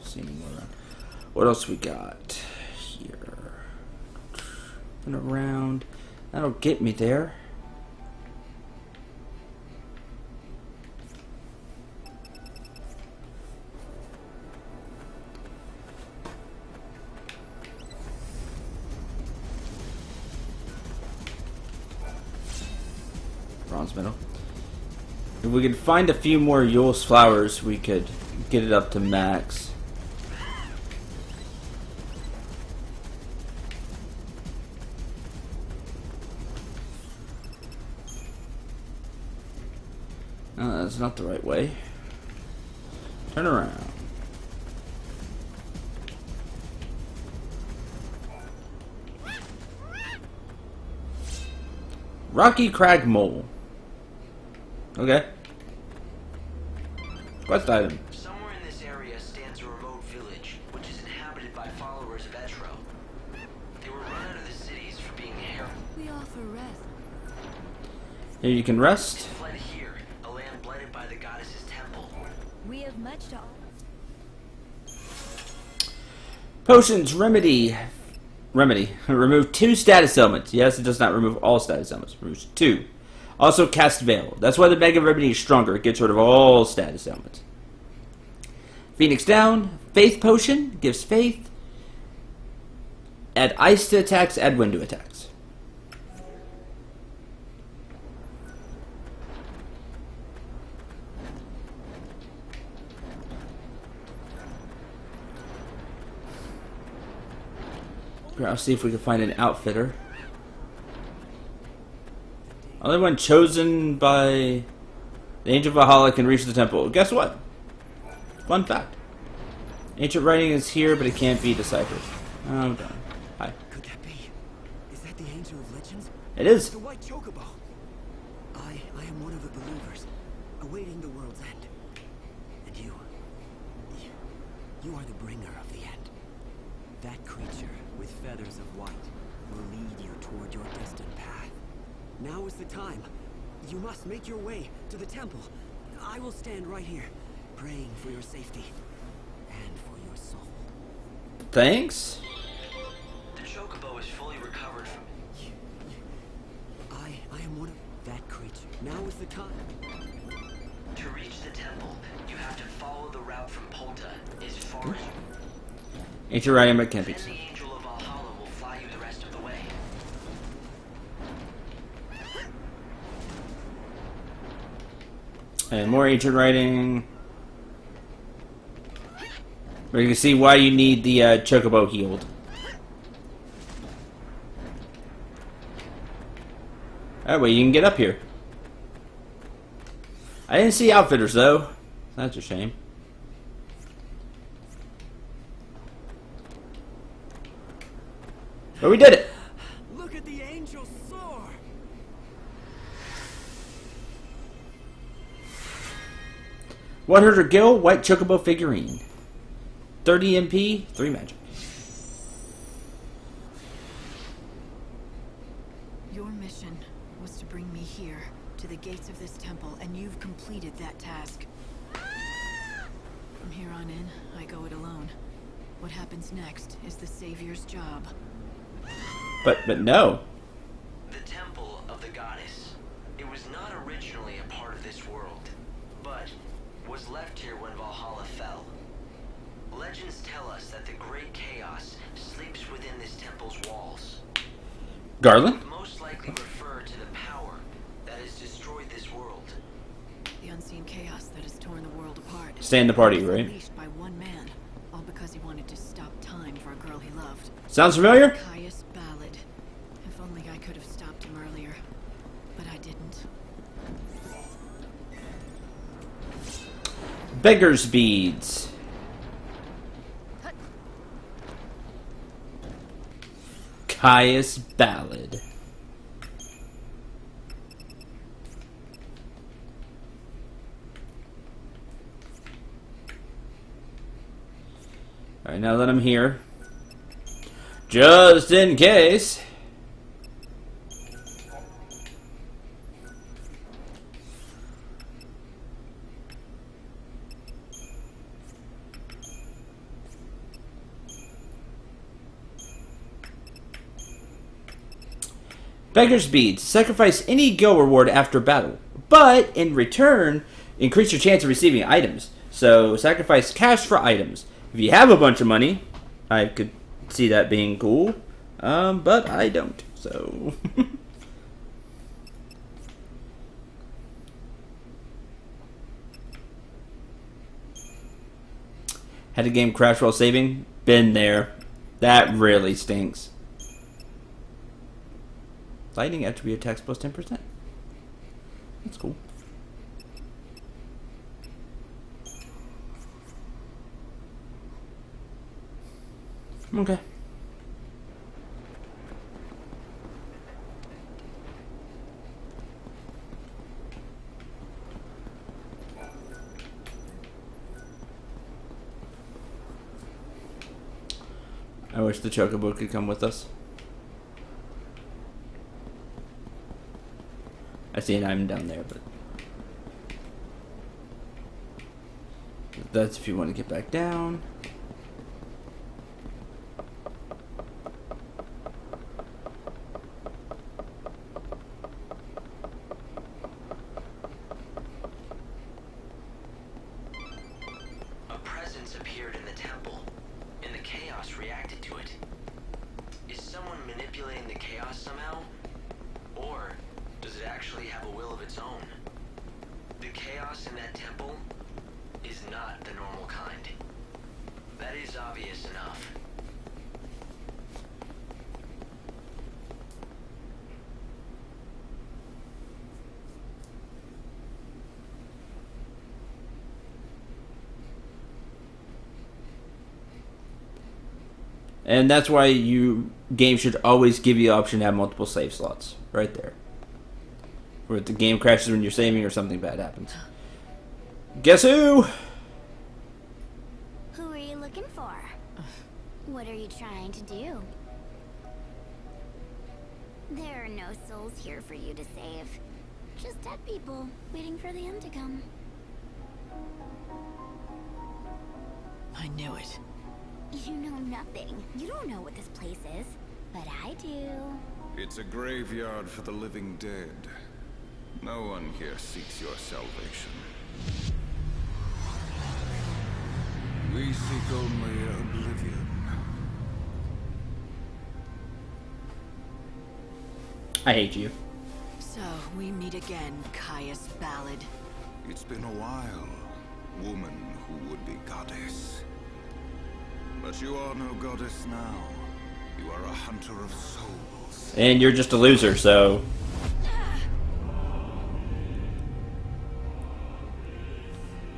See any more around. What else we got here? And around. That'll get me there. Bronze medal. If we could find a few more Yule's flowers, we could get it up to max. That's not the right way. Turn around. Rocky Crag Mole. Okay. Quest item. Somewhere in this area stands a remote village, which is inhabited by followers of Etro. They were run out of the cities for being heralded. We offer rest. Here you can rest. Fled here, a land blighted by the goddess's temple. We have much to offer. Potions, remedy. Remove 2 status elements. Yes, it does not remove all status elements. It removes 2. Also cast Veil. That's why the Mega Remedy is stronger. It gets rid of all status elements. Phoenix Down. Faith Potion. Gives faith. Add ice to attacks. Add wind to attacks. I'll see if we can find an outfitter. Only one chosen by the Angel of Valhalla can reach the temple. Guess what? Fun fact. Ancient writing is here, but it can't be deciphered. Oh, darn. Hi. Could that be? Is that the Angel of Legends? It is. The White Chocobo. I am one of the believers, awaiting the world's end. And you are the bringer of the end. That creature with feathers of white will lead you toward your destined path. Now is the time. You must make your way to the temple. I will stand right here, praying for your safety and for your soul. Thanks. The Chocobo is fully recovered from... I am one of that creature. Now is the time. To reach the temple, you have to follow the route from Polta as far as... Ancient writing, but can't be. Then the Angel of Valhalla will fly you the rest of the way. And more ancient writing. But you can see why you need the Chocobo healed. That way you can get up here. I didn't see outfitters though. That's a shame. But we did it. Look at the angel soar. 100 gil, white Chocobo figurine. 30 MP, 3 magic. Your mission was to bring me here, to the gates of this temple, and you've completed that task. From here on in, I go it alone. What happens next is the Savior's job. But no. The temple of the goddess. It was not originally a part of this world, but was left here when Valhalla fell. Legends tell us that the great chaos sleeps within this temple's walls. Garland? Would most likely refer to the power that has destroyed this world. The unseen chaos that has torn the world apart. Stay in the party, was right? unleashed by one man, all because he wanted to stop time for a girl he loved. Sounds familiar? Caius Ballad. If only I could have stopped him earlier, but I didn't. Beggar's beads. Caius Ballad. Alright, now that I'm here, just in case. Beggar's Beads. Sacrifice any gil reward after battle, but in return, increase your chance of receiving items. So, sacrifice cash for items. If you have a bunch of money, I could see that being cool, but I don't, so... Had a game crash while saving? Been there. That really stinks. Lightning attribute attacks plus 10%. That's cool. Okay. I wish the chocobo could come with us. I see an item down there, but that's if you want to get back down. A presence appeared in the temple, and the chaos reacted to it. Is someone manipulating the chaos somehow? Or does it actually have a will of its own? The chaos in that temple is not the normal kind. That is obvious enough. And that's why games should always give you the option to have multiple save slots. Right there. Where the game crashes when you're saving or something bad happens. Guess who? Who are you looking for? What are you trying to do? There are no souls here for you to save. Just dead people waiting for the end to come. I knew it. You know nothing. You don't know what this place is. But I do. It's a graveyard for the living dead. No one here seeks your salvation. We seek only oblivion. I hate you. So, we meet again, Caius Ballad. It's been a while, woman who would be goddess. But you are no goddess now. You are a hunter of souls. And you're just a loser, so...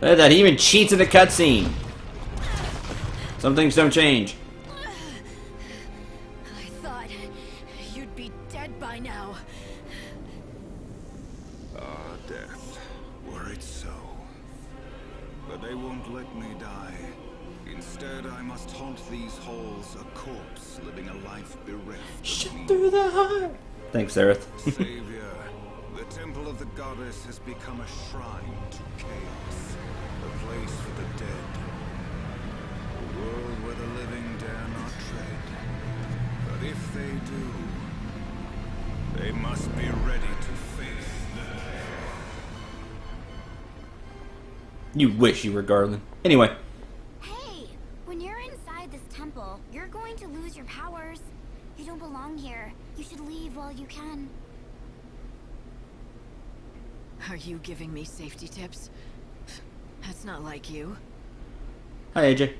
Look at that, he even cheats in the cutscene. Some things don't change. I thought you'd be dead by now. Ah, death. Were it so. But they won't let me die. Instead, I must haunt these halls, a corpse living a life bereft. Shut through the heart. Thanks, Aerith. Savior, the temple of the goddess has become a shrine to chaos, a place for the dead, a world where the living dare not tread. But if they do, they must be ready to face the dead. You wish you were Garland. Anyway. Hey, when you're inside this temple, you're going to lose your powers. You don't belong here. You should leave while you can. Are you giving me safety tips? That's not like you. Hi, AJ.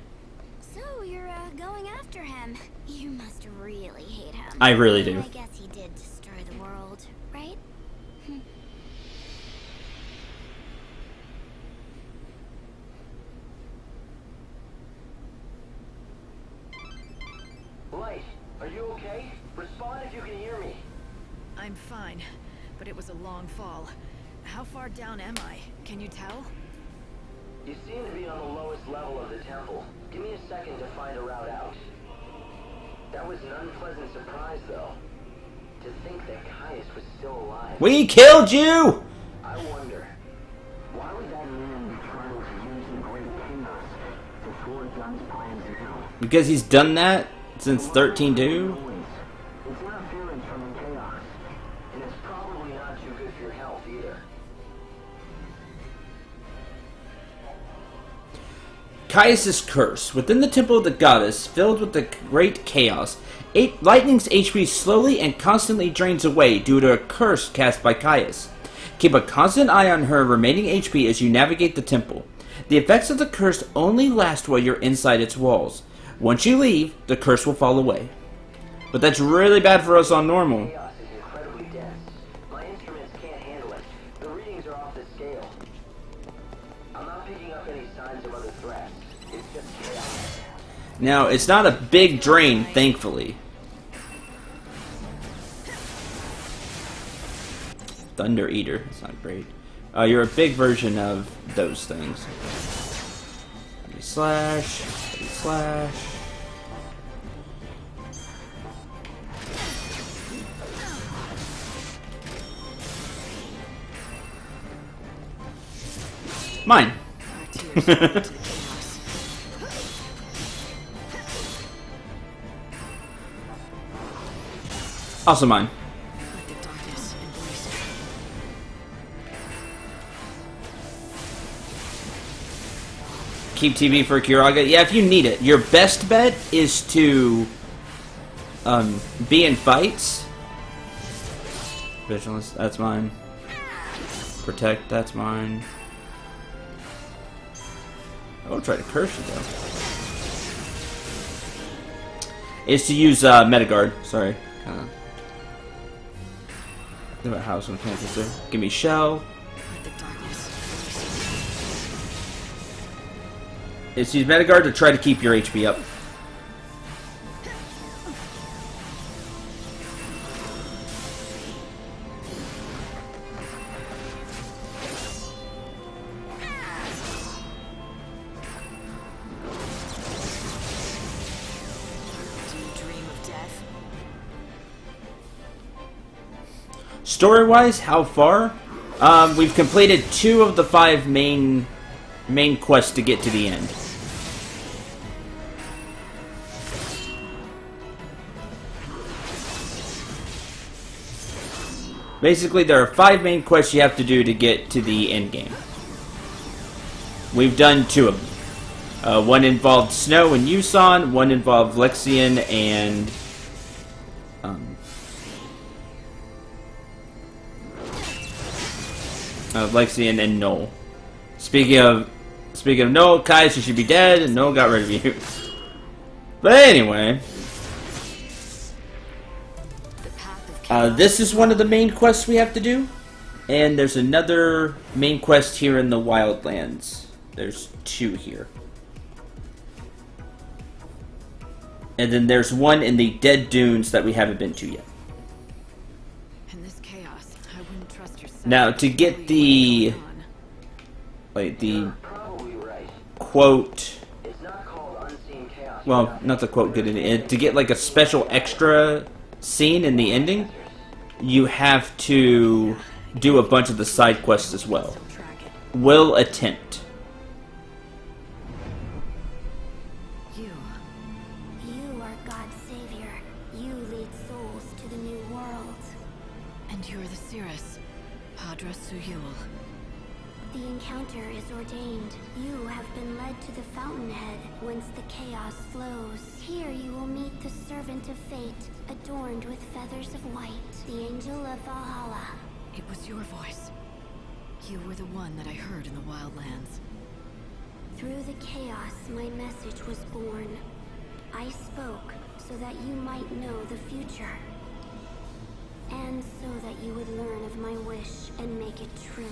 So you're going after him. You must really hate him. I really do. I guess he did destroy the world, right? Light, are you okay? Respond if you can hear me. I'm fine, but it was a long fall. How far down am I? Can you tell? You seem to be on the lowest level of the temple. Give me a second to find a route out. That was an unpleasant surprise, though. To think that Caius was still alive. We killed you! I wonder, why would that man be trying to use the great chaos to thwart God's plans now? Because he's done that since 13-2? It's interference from the chaos, and it's probably not too good for your health either. Caius' curse. Within the temple of the goddess, filled with the great chaos, lightning's HP slowly and constantly drains away due to a curse cast by Caius. Keep a constant eye on her remaining HP as you navigate the temple. The effects of the curse only last while you're inside its walls. Once you leave, the curse will fall away. But that's really bad for us on normal. Chaos is incredibly dense. My instruments can't handle it. The readings are off the scale. I'm not picking up any signs of other threats. It's just chaos. Now, it's not a big drain, thankfully. Thunder Eater. That's not great. You're a big version of those things. Slash. Slash. Mine. Our tears fall into the chaos. Also mine. Let the darkness embrace it. Keep TV for Kiraga. Yeah, if you need it. Your best bet is to be in fights. Vigilance, that's mine. Protect, that's mine. I will try to curse you though. Is to use Metagard. Sorry. Think about house when Kansas there. Give me shell. Let the darkness embrace Is to use Metagard to try to keep your HP up. it. Do you dream of death? Story-wise, how far? We've completed 2 of the 5 main quests to get to the end. Basically, there are 5 main quests you have to do to get to the end game. We've done 2 of them. One involved Snow and Yusan, one involved Lexian and Lexian and Noel. Speaking of Noel, Kaiser should be dead, and Noel got rid of you. But anyway, The path of chaos. this is one of the main quests we have to do, and there's another main quest here in the Wildlands. There's 2 here. And then there's one in the Dead Dunes that we haven't been to yet. In this chaos, I wouldn't trust yourself. Now, to get the... Wait, the quote... Well, not the quote good in it. To get like a special extra scene in the ending, you have to do a bunch of the side quests as well. Track it. Will attempt. You are God's savior. You lead souls to the new world. And you're the Cirrus, Padra Suyul. The encounter is ordained. You have been led to the fountainhead, whence the chaos flows. Here you will meet the servant of fate, adorned with feathers of white, the angel of Valhalla. It was your voice. You were the one that I heard in the Wildlands. Through the chaos, my message was born. I spoke so that you might know the future. And so that you would learn of my wish and make it true.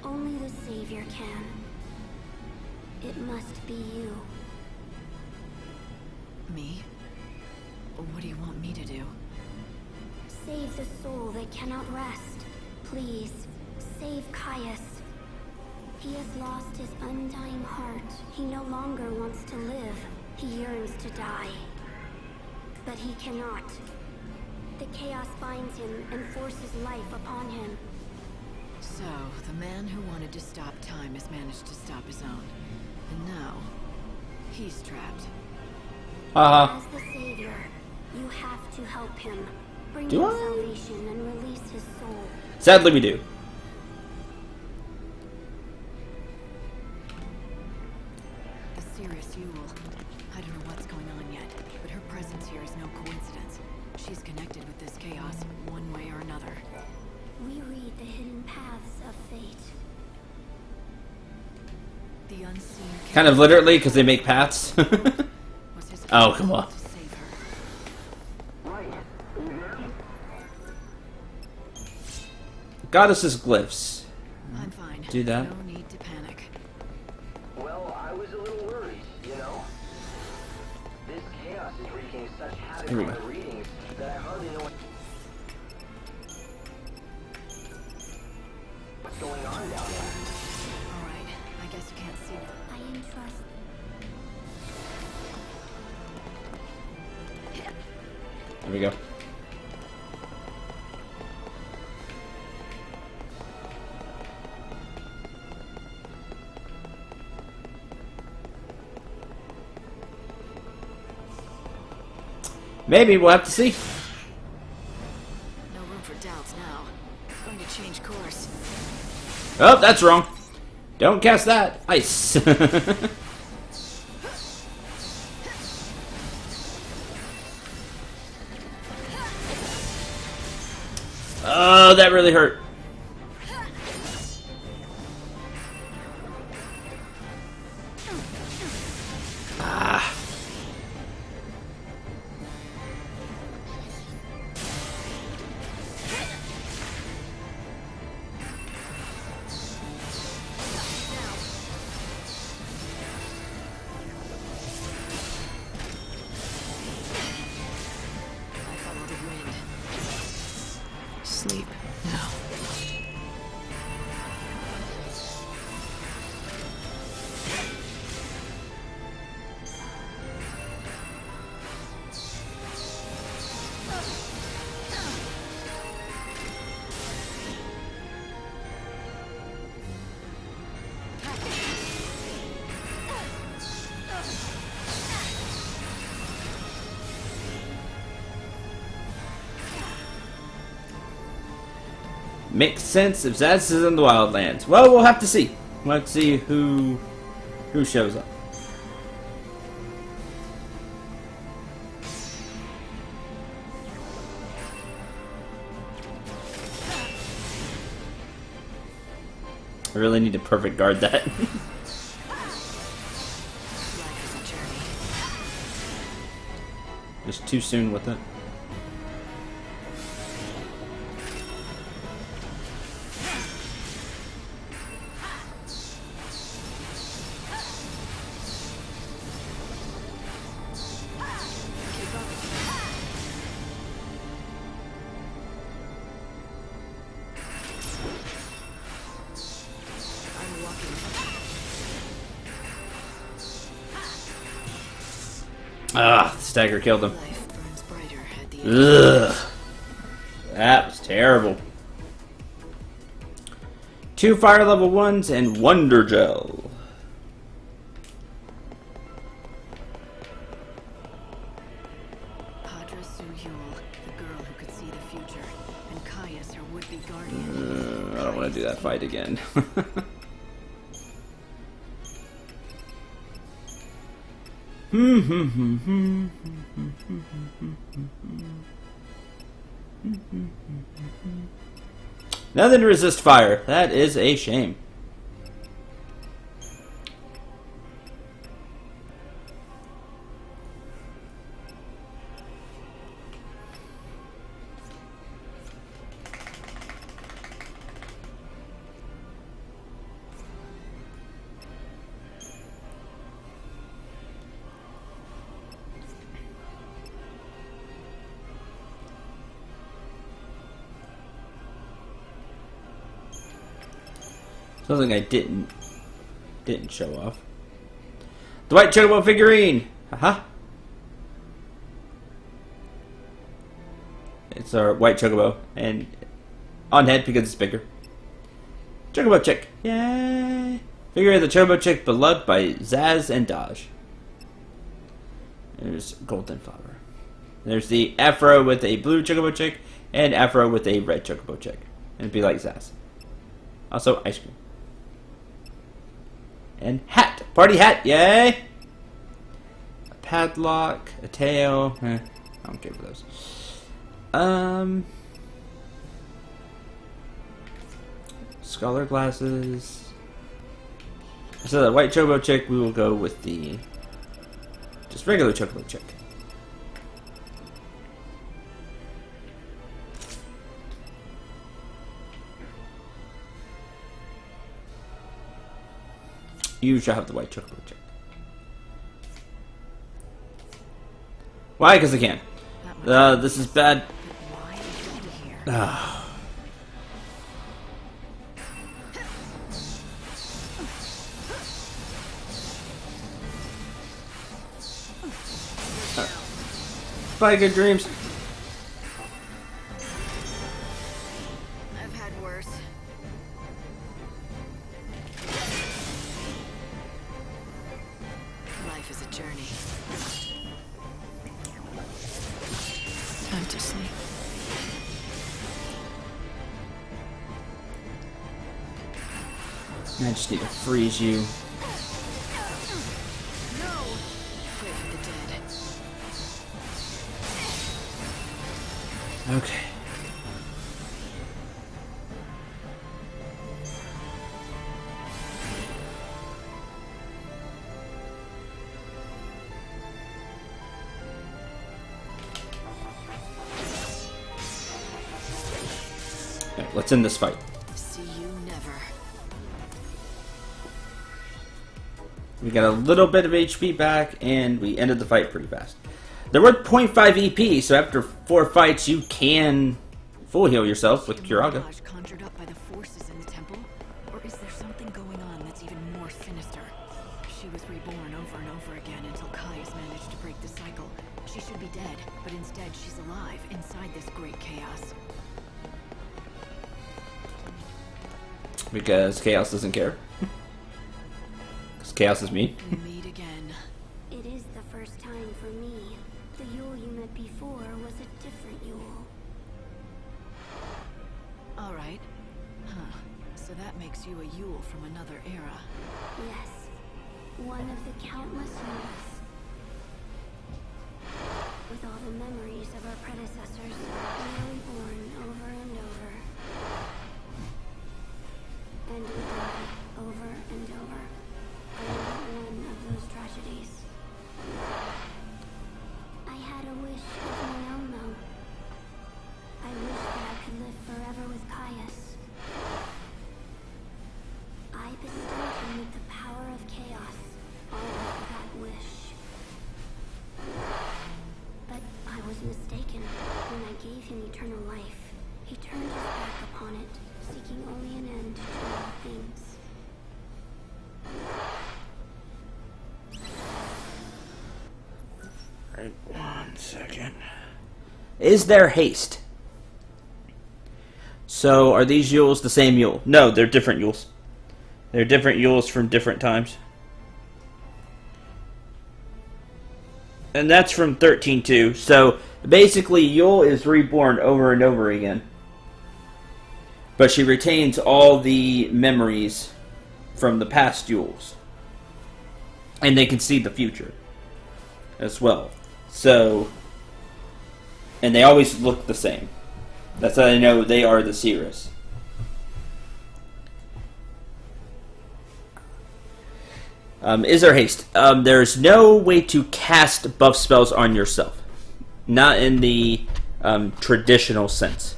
Only the Savior can. It must be you. Me? What do you want me to do? Save the soul that cannot rest. Please, save Caius. He has lost his undying heart. He no longer wants to live. He yearns to die. But he cannot. The chaos binds him and forces life upon him. So, the man who wanted to stop time has managed to stop his own. And now, he's trapped. Haha. As the Savior, you have to help him. Bring Do him I? salvation and release his soul. Sadly, we do. The Cirrus Yule. I don't know what's going on yet, but her presence here is no coincidence. She's connected with this chaos, one way or another. We read the hidden paths of fate. The unseen Kind of literally, because they make paths. was his Oh, come on. to save her. Goddess's glyphs. I'm fine. Do that. No need to panic. Well, I was a little worried, you know? This chaos is wreaking such havoc Here we on go. my readings that I hardly know what's going on down there. Alright, I guess you can't see. I entrust. There we go. Maybe, we'll have to see. No room for doubts now. Going to change course. Oh, that's wrong. Don't cast that. Ice. Oh, that really hurt. Ah. I follow the wind. Sleep now. Makes sense if Zaz is in the Wildlands. Well, we'll have to see. We'll have to see who shows up. I really need to perfect guard that. Life is a journey. Just too soon with it. I'm walking. Ah, the stagger killed him. Life burns brighter at the end. Ugh. That was terrible. 2 fire level 1s and Wonder Gel. Padra Suyul, the girl who could see the future, and Caius, her would-be guardian. I don't want to do that fight again. Nothing to resist fire. That is a shame. Something I didn't show off. The white chocobo figurine. Haha. It's our white chocobo, and on head because it's bigger. Chocobo chick. Yay! Figurine of the chocobo chick beloved by Zaz and Dodge. There's golden flower. There's the afro with a blue chocobo chick and afro with a red chocobo chick. And it'd be like Zaz. Also ice cream. And hat! Party hat! Yay! A padlock, a tail. I don't care for those. Scholar glasses. So the white chocobo chick, we will go with the just regular chocobo chick. You shall have the white chocobo chick. Why? Because I can. This is bad. Why are you here? Bye, good dreams. I've had worse. Life is a journey. Time to sleep. I just need to freeze you. Pray for the dead. Okay. Alright, let's end this fight. See you never. We got a little bit of HP back, and we ended the fight pretty fast. There were 0.5 EP, so after 4 fights, you can full heal yourself with Curaga. Mirage conjured up by the forces in the temple, or is there something going on that's even more sinister? She was reborn over and over again until Caius managed to break the cycle. She should be dead, but instead she's alive inside this great chaos. Because Chaos doesn't care. Because Chaos is me. We meet again. It is the first time for me. The Yule you met before was a different Yule. Alright. Huh. So that makes you a Yule from another era. Yes, one of the countless Yules. With all the memories of our predecessors, we are reborn over and over. And we die over and over. I am one of those tragedies. I had a wish of my own, though. I wish that I could live forever with Caius. I bestowed him with the power of chaos, all of that wish. But I was mistaken. When I gave him eternal life, he turned his back upon it, seeking only an end to all things. Right, 1 second. Is there haste? So, are these Yules the same Yule? No, they're different Yules. They're different Yules from different times. And that's from 13.2. So, basically, Yule is reborn over and over again. But she retains all the memories from the past Yules. And they can see the future as well. So, and they always look the same. That's how I know they are the Cirrus. Is there haste? There's no way to cast buff spells on yourself. Not in the traditional sense.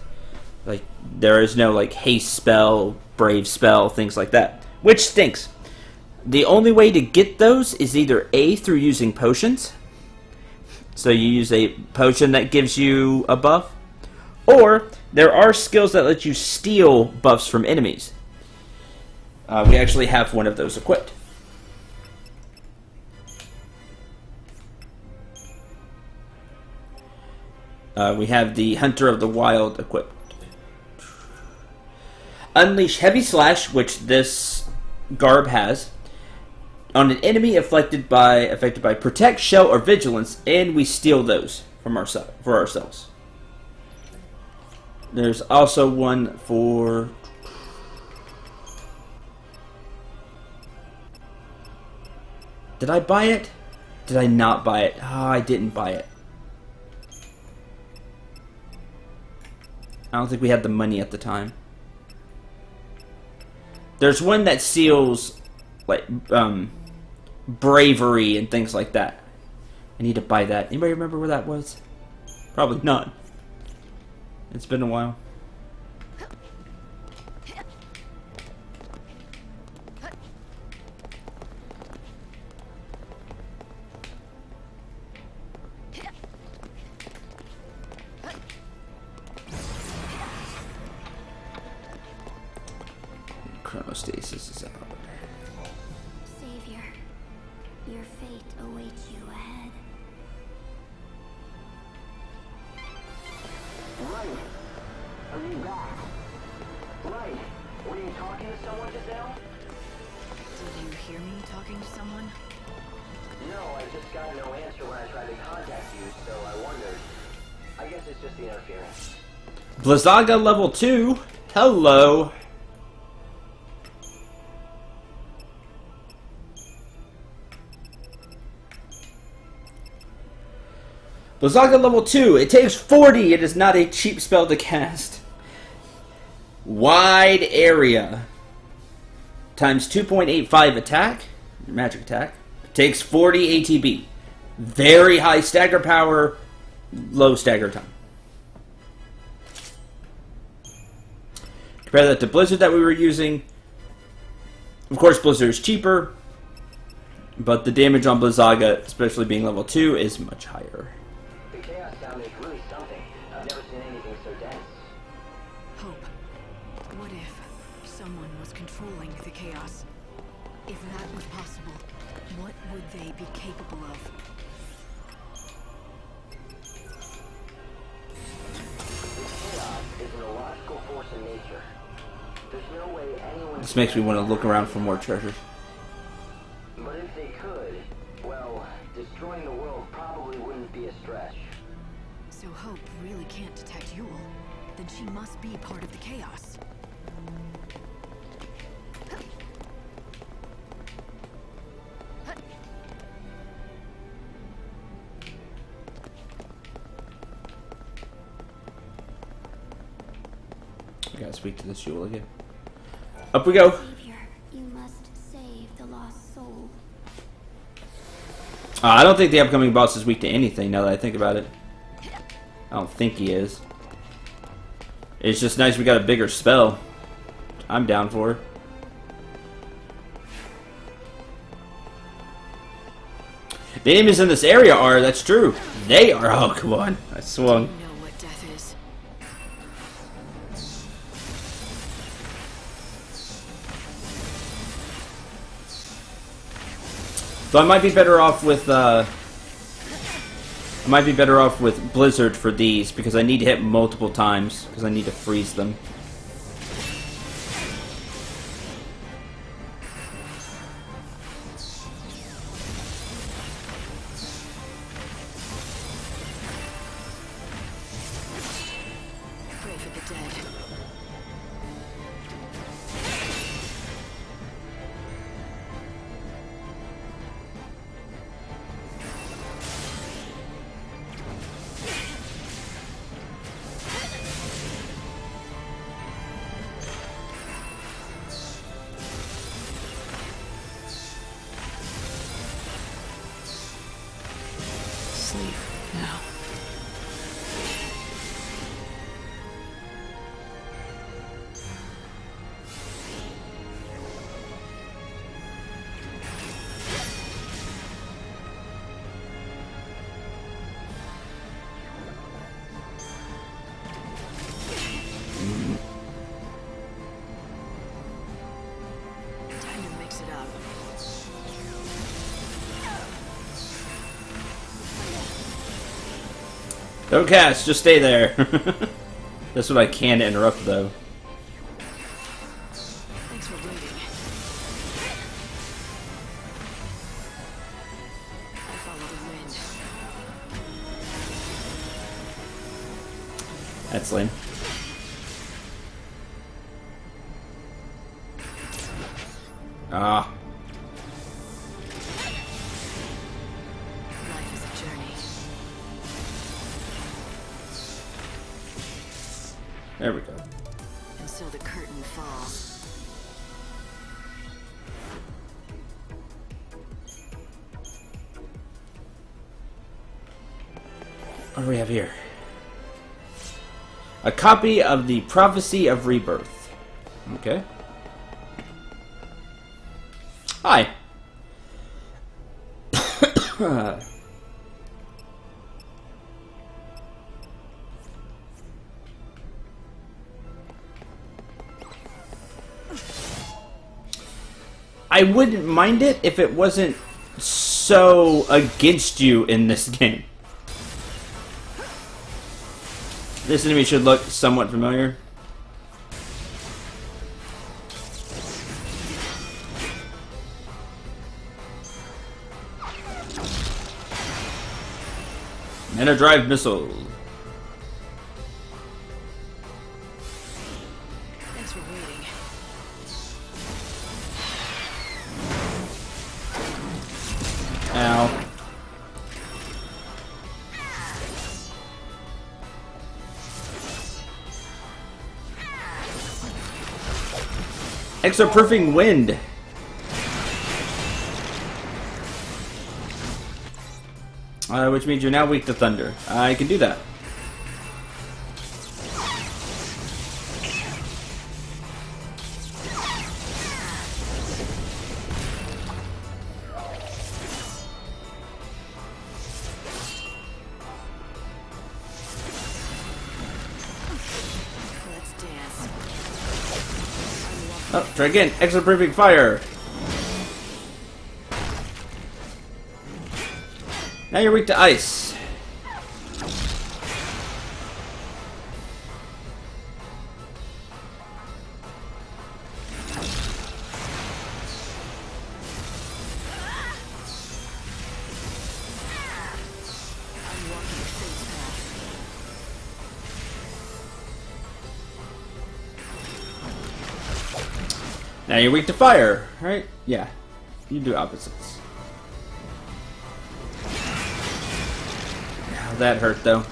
Like, there is no, like, haste spell, brave spell, things like that. Which stinks. The only way to get those is either A, through using potions. So you use a potion that gives you a buff. Or, there are skills that let you steal buffs from enemies. We actually have one of those equipped. We have the Hunter of the Wild equipped. Unleash Heavy Slash, which this garb has, on an enemy affected by Protect, Shell, or Vigilance, and we steal those from for ourselves. There's also one for... Did I buy it? Did I not buy it? Ah, I didn't buy it. I don't think we had the money at the time. There's one that seals, like, bravery and things like that. I need to buy that. Anybody remember where that was? Probably not. It's been a while. Chronostasis is out. Savior, your fate awaits you ahead. Right. Are you back? Right. Were you talking to someone just now? Did you hear me talking to someone? No, I just got no answer when I tried to contact you, so I wondered. I guess it's just the interference. Blizzaga level 2. Hello. Blizzaga level 2. It takes 40. It is not a cheap spell to cast. Wide area. Times 2.85 attack. Magic attack. Takes 40 ATB. Very high stagger power. Low stagger time. Compare that to Blizzard that we were using. Of course, Blizzard is cheaper. But the damage on Blizzaga, especially being level 2, is much higher. The chaos sound is really something. I've never seen anything so dense. Hope. What if someone was controlling the chaos? If that was possible, what would they be capable of? The chaos is an illogical force in nature. There's no way anyone... This makes me want to look around for more treasures. But if they could, well, destroying the world probably wouldn't be a stretch. So Hope really can't detect Yule. Then she must be part of the chaos. I gotta speak to this Yule again. Up we go. Savior, you must save the lost soul. I don't think the upcoming boss is weak to anything, now that I think about it. I don't think he is. It's just nice we got a bigger spell. I'm down for it. The enemies in this area are, that's true. They are, oh come on. I swung. You know what death is. So I might be better off with Blizzard for these because I need to hit multiple times because I need to freeze them. Pray for the dead. Sleep now. Time to mix it up. Don't cast, just stay there. That's what I can interrupt though. Thanks for waiting. I follow the wind. That's lame. Ah. Life is a journey. There we go. And so the curtain falls. What do we have here? A copy of the Prophecy of Rebirth. Okay. Hi. I wouldn't mind it if it wasn't so against you in this game. This enemy should look somewhat familiar. Mana Drive Missile. Extra-proofing wind. Which means you're now weak to thunder. I can do that. Let's dance. Oh, try again. Extra-proofing fire. Now you're weak to ice. Now you're weak to fire, right? Yeah. You do opposites. Ow, that hurt though.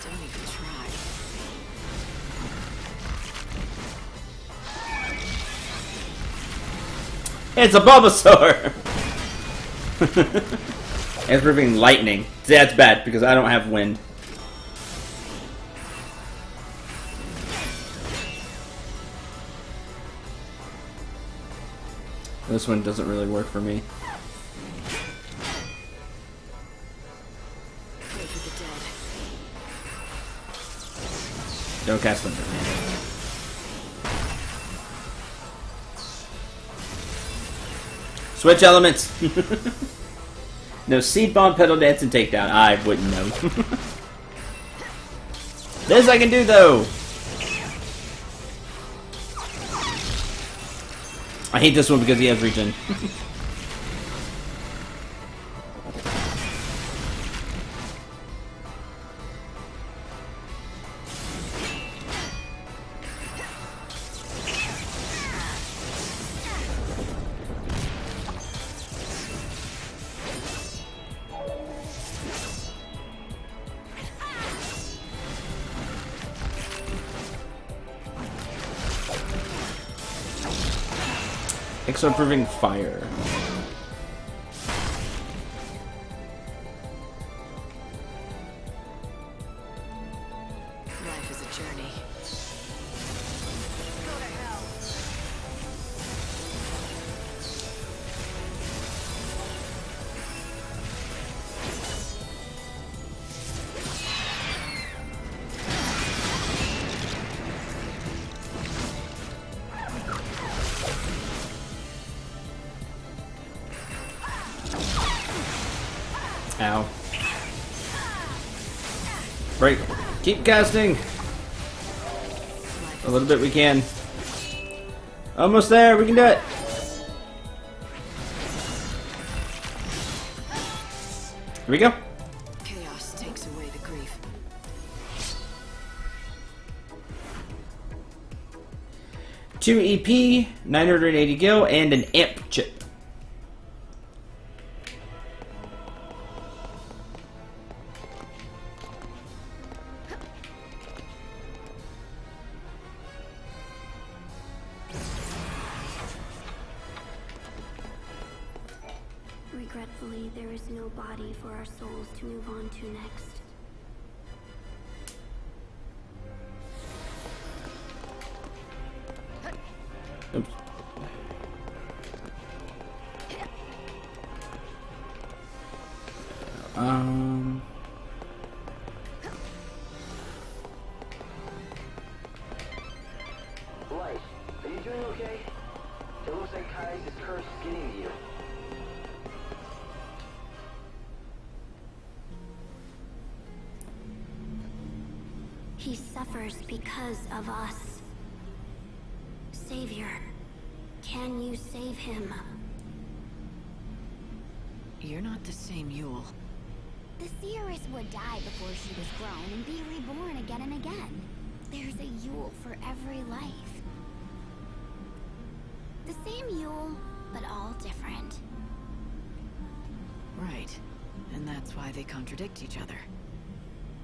Don't even try. It's a Bulbasaur! It's proving lightning. See, that's bad because I don't have wind. This one doesn't really work for me. Pray for the dead. Don't cast thunder. Switch elements! No seed bomb, pedal dance, and takedown. I wouldn't know. This I can do though! I hate this one because he has regen. Extra improving fire. Life is a journey. Go to hell. Ow. Break. Keep casting. A little bit we can. Almost there. We can do it. Here we go. Chaos takes away the grief. Two EP, 980 gil, and an amp chip. Regretfully, there is no body for our souls to move on to next. Oops. Light, are you doing okay? It looks like Kai's curse is getting to you. He suffers because of us. Savior, can you save him? You're not the same Yule. The seeress would die before she was grown and be reborn again and again. There's a Yule for every life. The same Yule, but all different. Right. And that's why they contradict each other.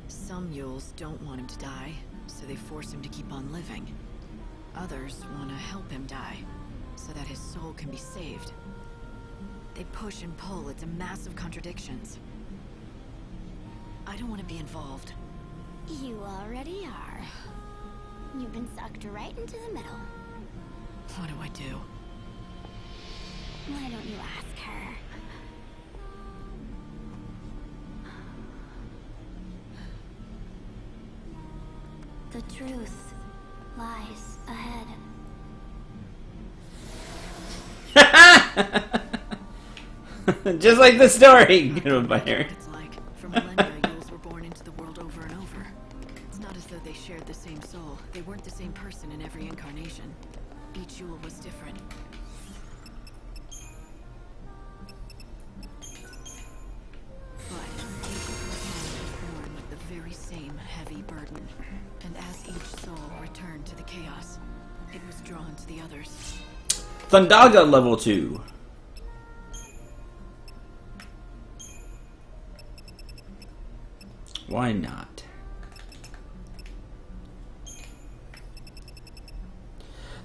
Some Yules don't want him to die, so they force him to keep on living. Others want to help him die, so that his soul can be saved. They push and pull. It's a mass of contradictions. I don't want to be involved. You already are. You've been sucked right into the middle. What do I do? Why don't you ask her? The truth lies ahead. Just like the story. Goodbye, Harry. It's like, for millennia, Yules were born into the world over and over. It's not as though they shared the same soul. They weren't the same person in every incarnation. Each Yule was different. But each person was born with the very same heavy burden. And as each soul returned to the chaos, it was drawn to the others. Thundaga level 2. Why not?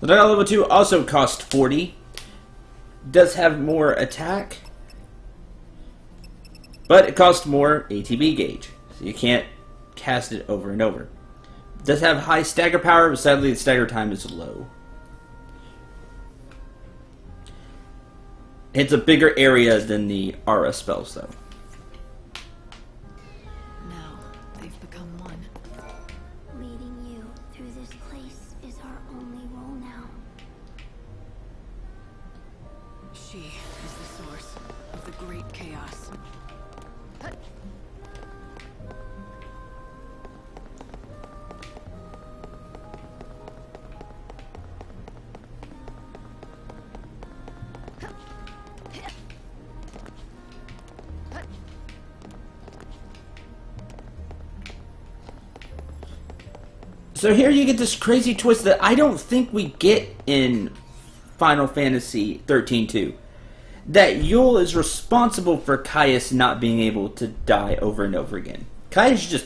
Thundaga level 2 also costs 40. Does have more attack. But it costs more ATB gauge. So you can't cast it over and over. Does have high stagger power, but sadly the stagger time is low. It's a bigger area than the Aura spells, though. Now, they've become one. Leading you through this place is our only role now. She is the source of the great chaos. So here you get this crazy twist that I don't think we get in Final Fantasy 13-2. That Yule is responsible for Caius not being able to die over and over again. Caius is just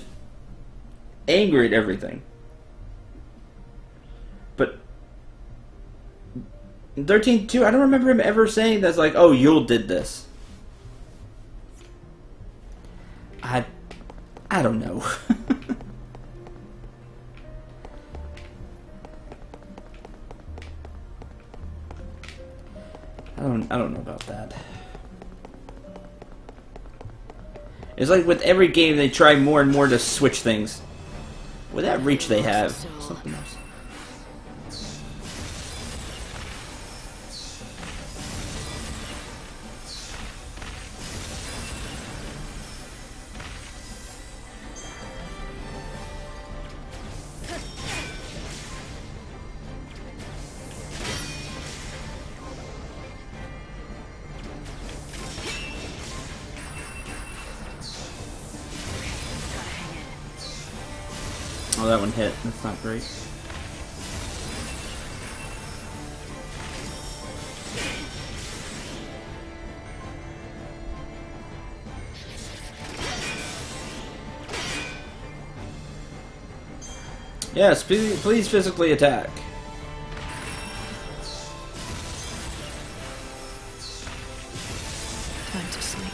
angry at everything. But in 13-2, I don't remember him ever saying that's like, oh, Yule did this. I don't know. I don't know about that. It's like with every game they try more and more to switch things. With that reach they have, something else. Oh, that one hit. That's not great. Yes, please physically attack. Time to sleep.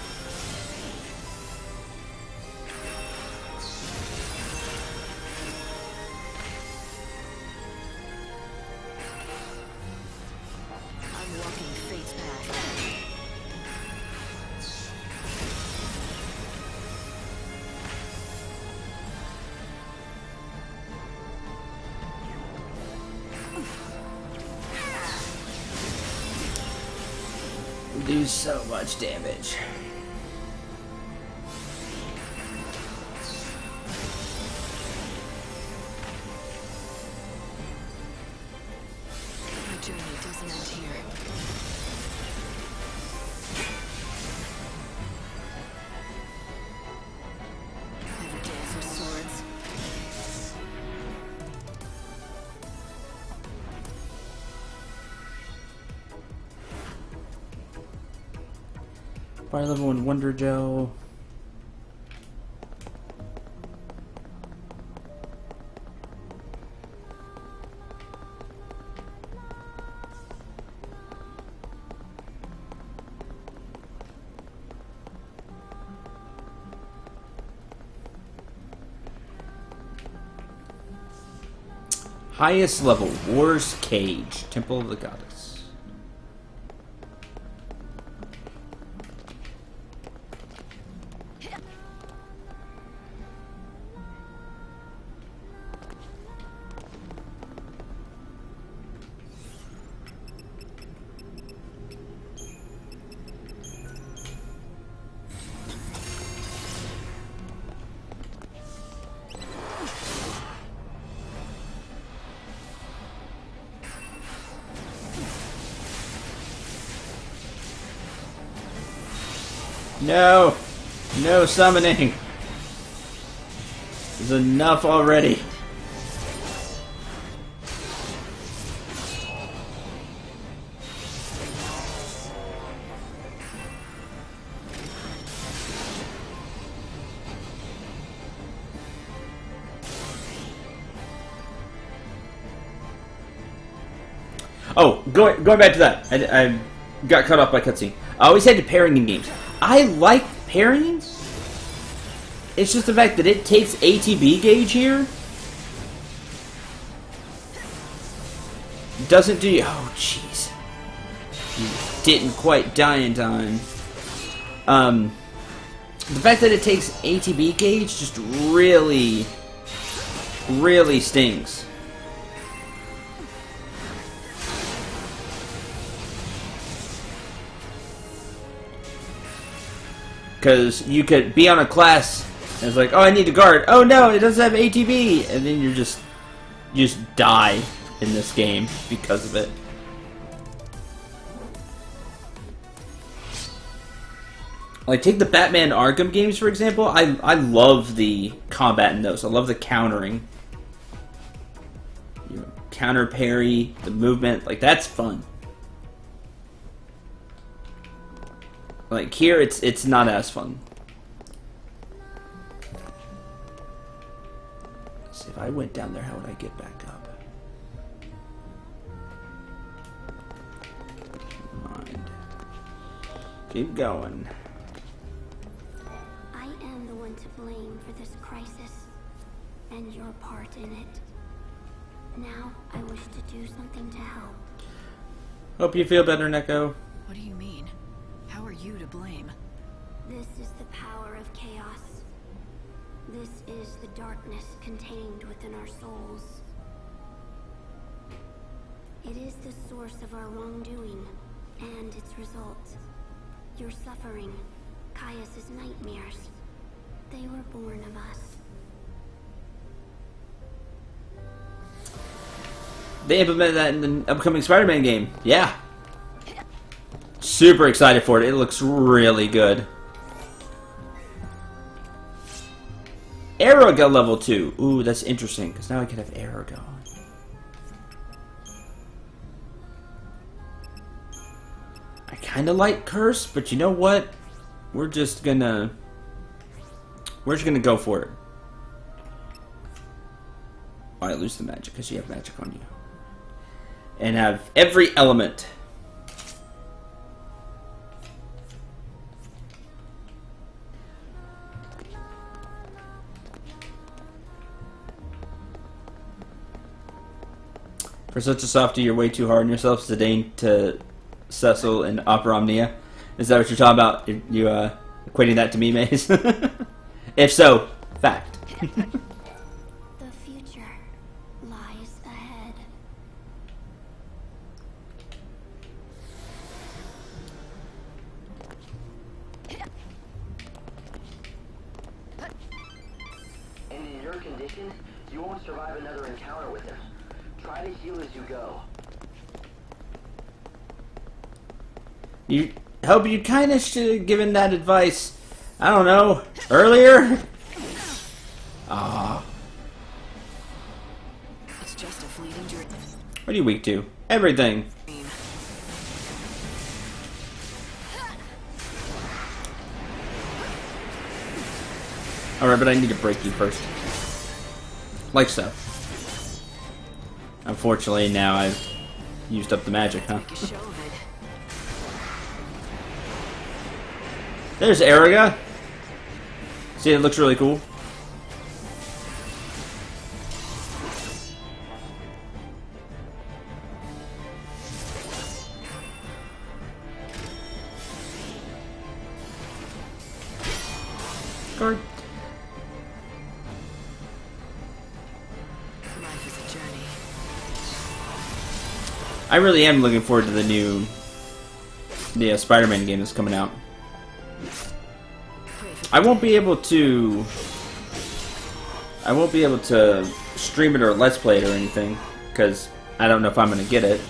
I'm walking fate's path. Do so much damage. My journey doesn't end here. Never dance with swords. Fire level 1 Wonder Gel. Highest level, War's Cage, Temple of the Goddess. No! No summoning! There's enough already. Oh, going back to that. I got cut off by cutscene. I always had to pairing in games. I like pairings. It's just the fact that it takes ATB gauge here. Doesn't do you. Oh, jeez. You didn't quite die in time. The fact that it takes ATB gauge just really, really stings. Because you could be on a class and it's like, oh, I need to guard. Oh no, it doesn't have ATB, and then you just die in this game because of it. Like, take the Batman Arkham games, for example. I love the combat in those. I love the countering. You know, counter parry, the movement. Like, that's fun. Like, here, it's not as fun. Let's see, if I went down there, how would I get back up? Never mind. Keep going. I am the one to blame for this crisis, and your part in it. Now, I wish to do something to help. Hope you feel better, Neko. What do you mean? How are you to blame? This is the power of chaos. This is the darkness contained within our souls. It is the source of our wrongdoing, and its result. Your suffering, Caius's nightmares. They were born of us. They implemented that in the upcoming Spider-Man game. Yeah. Super excited for it. It looks really good. Arrow got level 2. Ooh, that's interesting, because now I can have Arrow go. I kind of like Curse, but you know what? We're just gonna go for it. Alright, lose the magic, because you have magic on you. And have every element. For such a softie, you're way too hard on yourself, Zidane to Cecil and Opera Omnia. Is that what you're talking about? You equating that to me, Maze? If so, fact. The future lies ahead. And in your condition, you won't survive another encounter with him. Try to heal as you go. You hope you kind of should have given that advice, I don't know, earlier? Ah. It's just a fleeting dream. What are you weak to? Everything. Alright, but I need to break you first. Like so. Unfortunately, now I've used up the magic, huh? Make a show of it. There's Eriga. See, it looks really cool. Card. Life is a journey. I really am looking forward to the Spider-Man game that's coming out. I won't be able to stream it or let's play it or anything because I don't know if I'm gonna get it.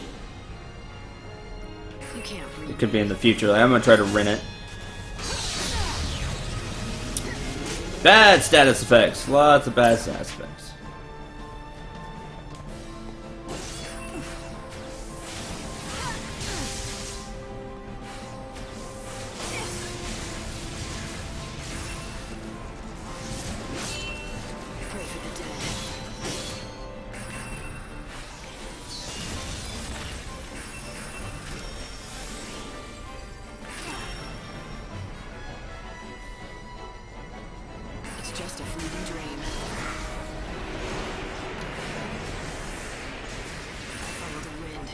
You can't read. It could be in the future. Like, I'm gonna try to rent it. Bad status effects. Lots of bad status effects. Pray for the dead. It's just a fleeting dream. Follow the wind.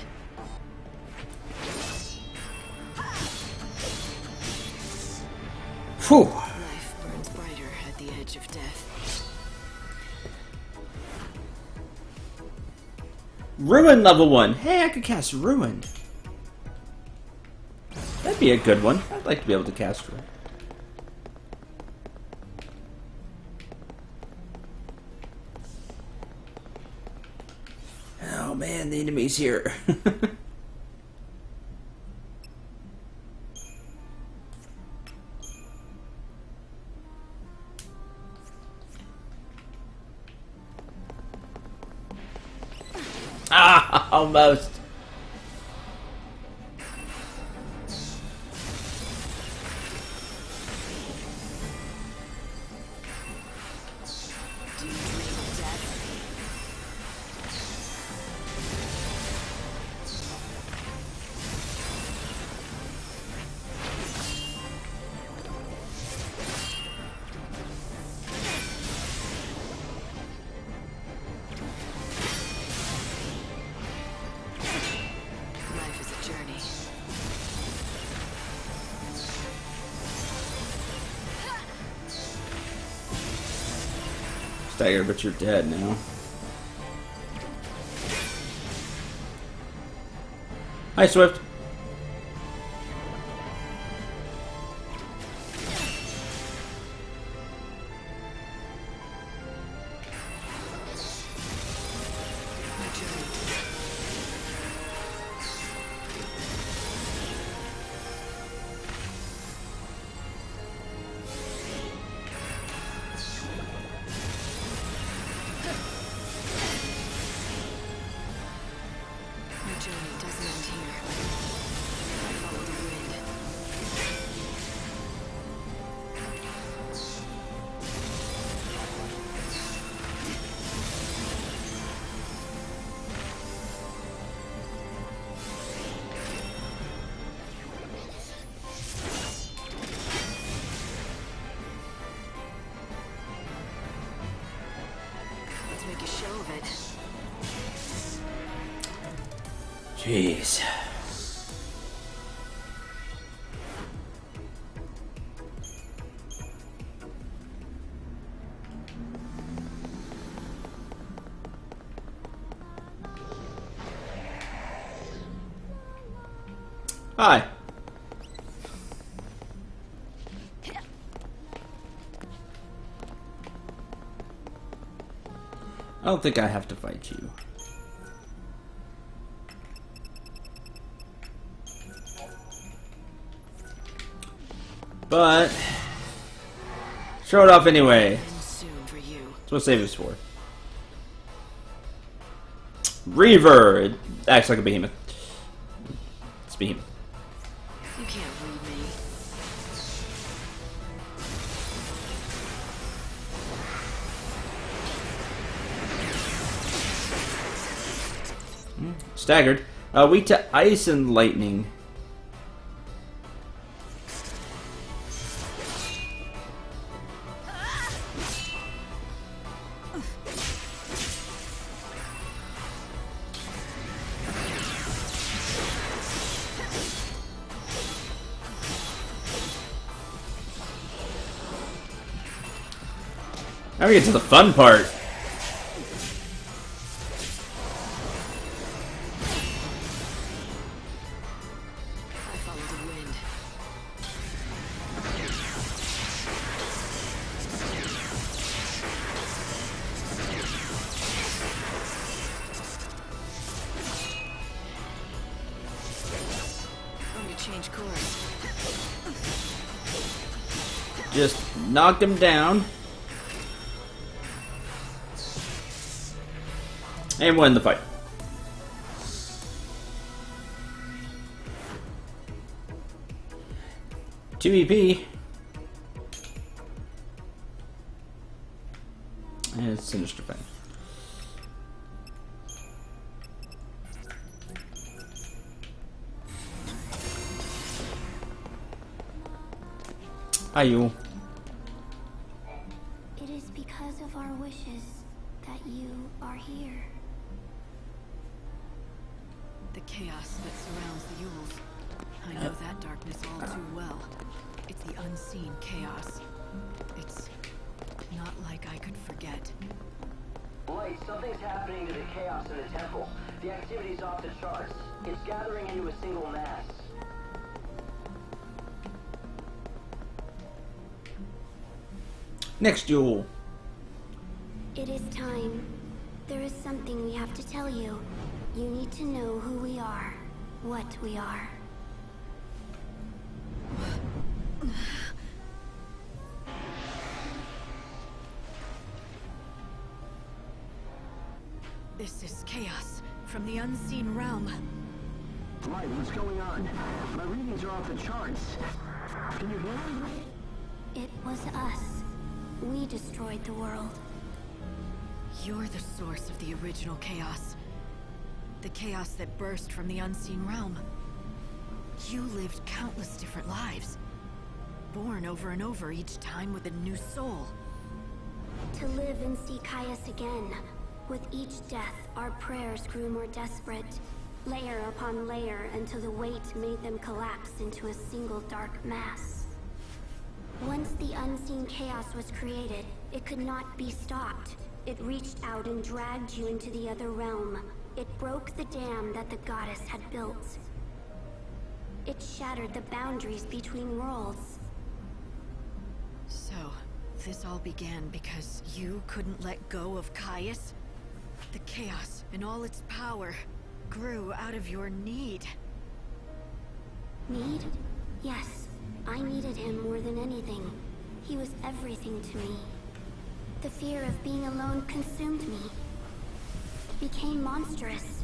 Whew. Life burns brighter at the edge of death. Ruin level 1. Hey, I could cast Ruin. That'd be a good one. I'd like to be able to cast Ruin. Oh man, the enemy's here. Ah, almost. Do you dream of death? Life is a journey. Stagger, but you're dead now. Hi, Swift. My journey. My journey doesn't end here. I follow the wind. Let's make a show of it. Jeez. Hi. I don't think I have to fight you. But show it off anyway. And soon for you. That's what save is for. Reaver! It acts like a behemoth. It's behemoth. You can't read me. Staggered. Weak to ice and lightning. Now we get to the fun part. I follow the wind. I'm gonna change course. Just knocked him down. And win the fight. Two EP. And it's Sinister Fang. Hi, you. It is because of our wishes that you are here. The chaos that surrounds the Yules. I know that darkness all too well. It's the unseen chaos. It's not like I could forget. Light, something's happening to the chaos in the temple. The activity's off the charts. It's gathering into a single mass. Next duel. It is time. There is something we have to tell you. You need to know who we are, what we are. This is chaos from the unseen realm. Light, what's going on? My readings are off the charts. Can you hear me? It was us. We destroyed the world. You're the source of the original chaos. The chaos that burst from the unseen realm. You lived countless different lives. Born over and over, each time with a new soul. To live and see Caius again. With each death, our prayers grew more desperate. Layer upon layer until the weight made them collapse into a single dark mass. Once the unseen chaos was created, it could not be stopped. It reached out and dragged you into the other realm. It broke the dam that the goddess had built. It shattered the boundaries between worlds. So, this all began because you couldn't let go of Caius? The chaos and all its power grew out of your need. Need? Yes, I needed him more than anything. He was everything to me. The fear of being alone consumed me. Became monstrous.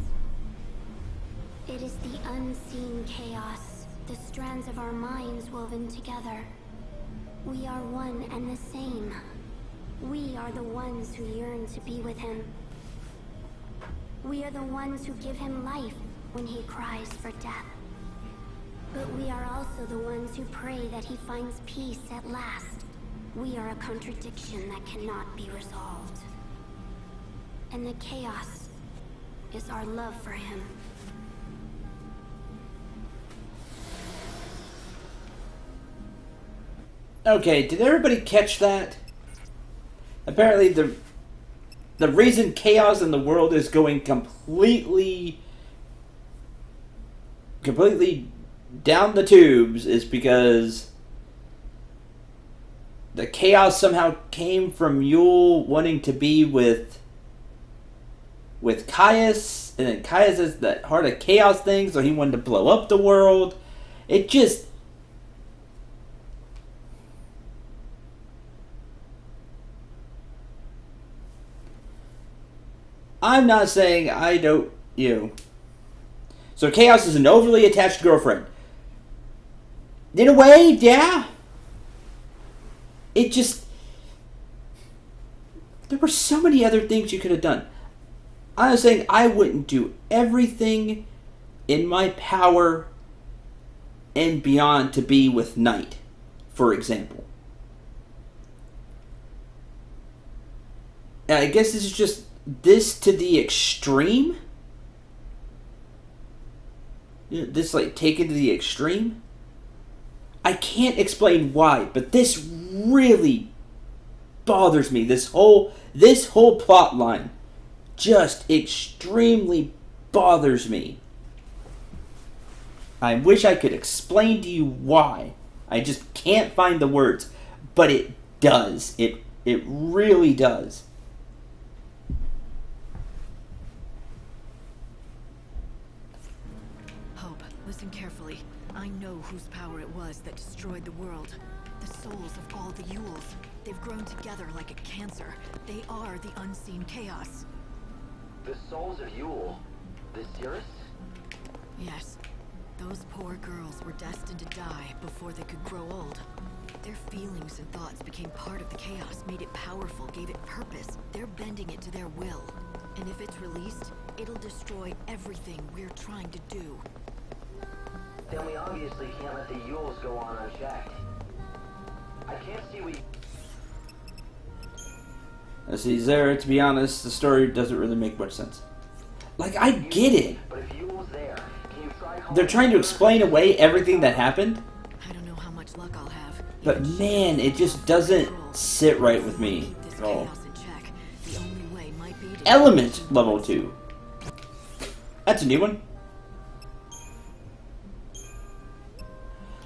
It is the unseen chaos, the strands of our minds woven together. We are one and the same. We are the ones who yearn to be with him. We are the ones who give him life when he cries for death. But we are also the ones who pray that he finds peace at last. We are a contradiction that cannot be resolved. And the chaos is our love for him. Okay, did everybody catch that? Apparently the reason chaos in the world is going completely down the tubes is because the chaos somehow came from Yule wanting to be with Caius, and then Caius is that heart of chaos thing, so he wanted to blow up the world. It just... I'm not saying I don't, So Chaos is an overly attached girlfriend. In a way, yeah. It just... There were so many other things you could have done. I was saying I wouldn't do everything in my power and beyond to be with Knight, for example. And I guess this is just this to the extreme. You know, this like taken to the extreme. I can't explain why, but this really bothers me. This whole plot line just extremely bothers me. I wish I could explain to you why. I just can't find the words, but it does. It really does. Hope, listen carefully. I know whose power it was that destroyed the world. The souls of all the Yules. They've grown together like a cancer. They are the unseen chaos. The souls of Yule? The Cirrus? Yes. Those poor girls were destined to die before they could grow old. Their feelings and thoughts became part of the chaos, made it powerful, gave it purpose. They're bending it to their will. And if it's released, it'll destroy everything we're trying to do. Then we obviously can't let the Yules go on unchecked. I can't see we... See, Zara, to be honest, the story doesn't really make much sense. Like, I get it. But if Yule's there, can you try calling... They're trying to explain away everything that happened, I don't know how much luck I'll have. but man, it just doesn't sit right with me Keep this at all. chaos in check. The only way might be to... Element level 2. That's a new one.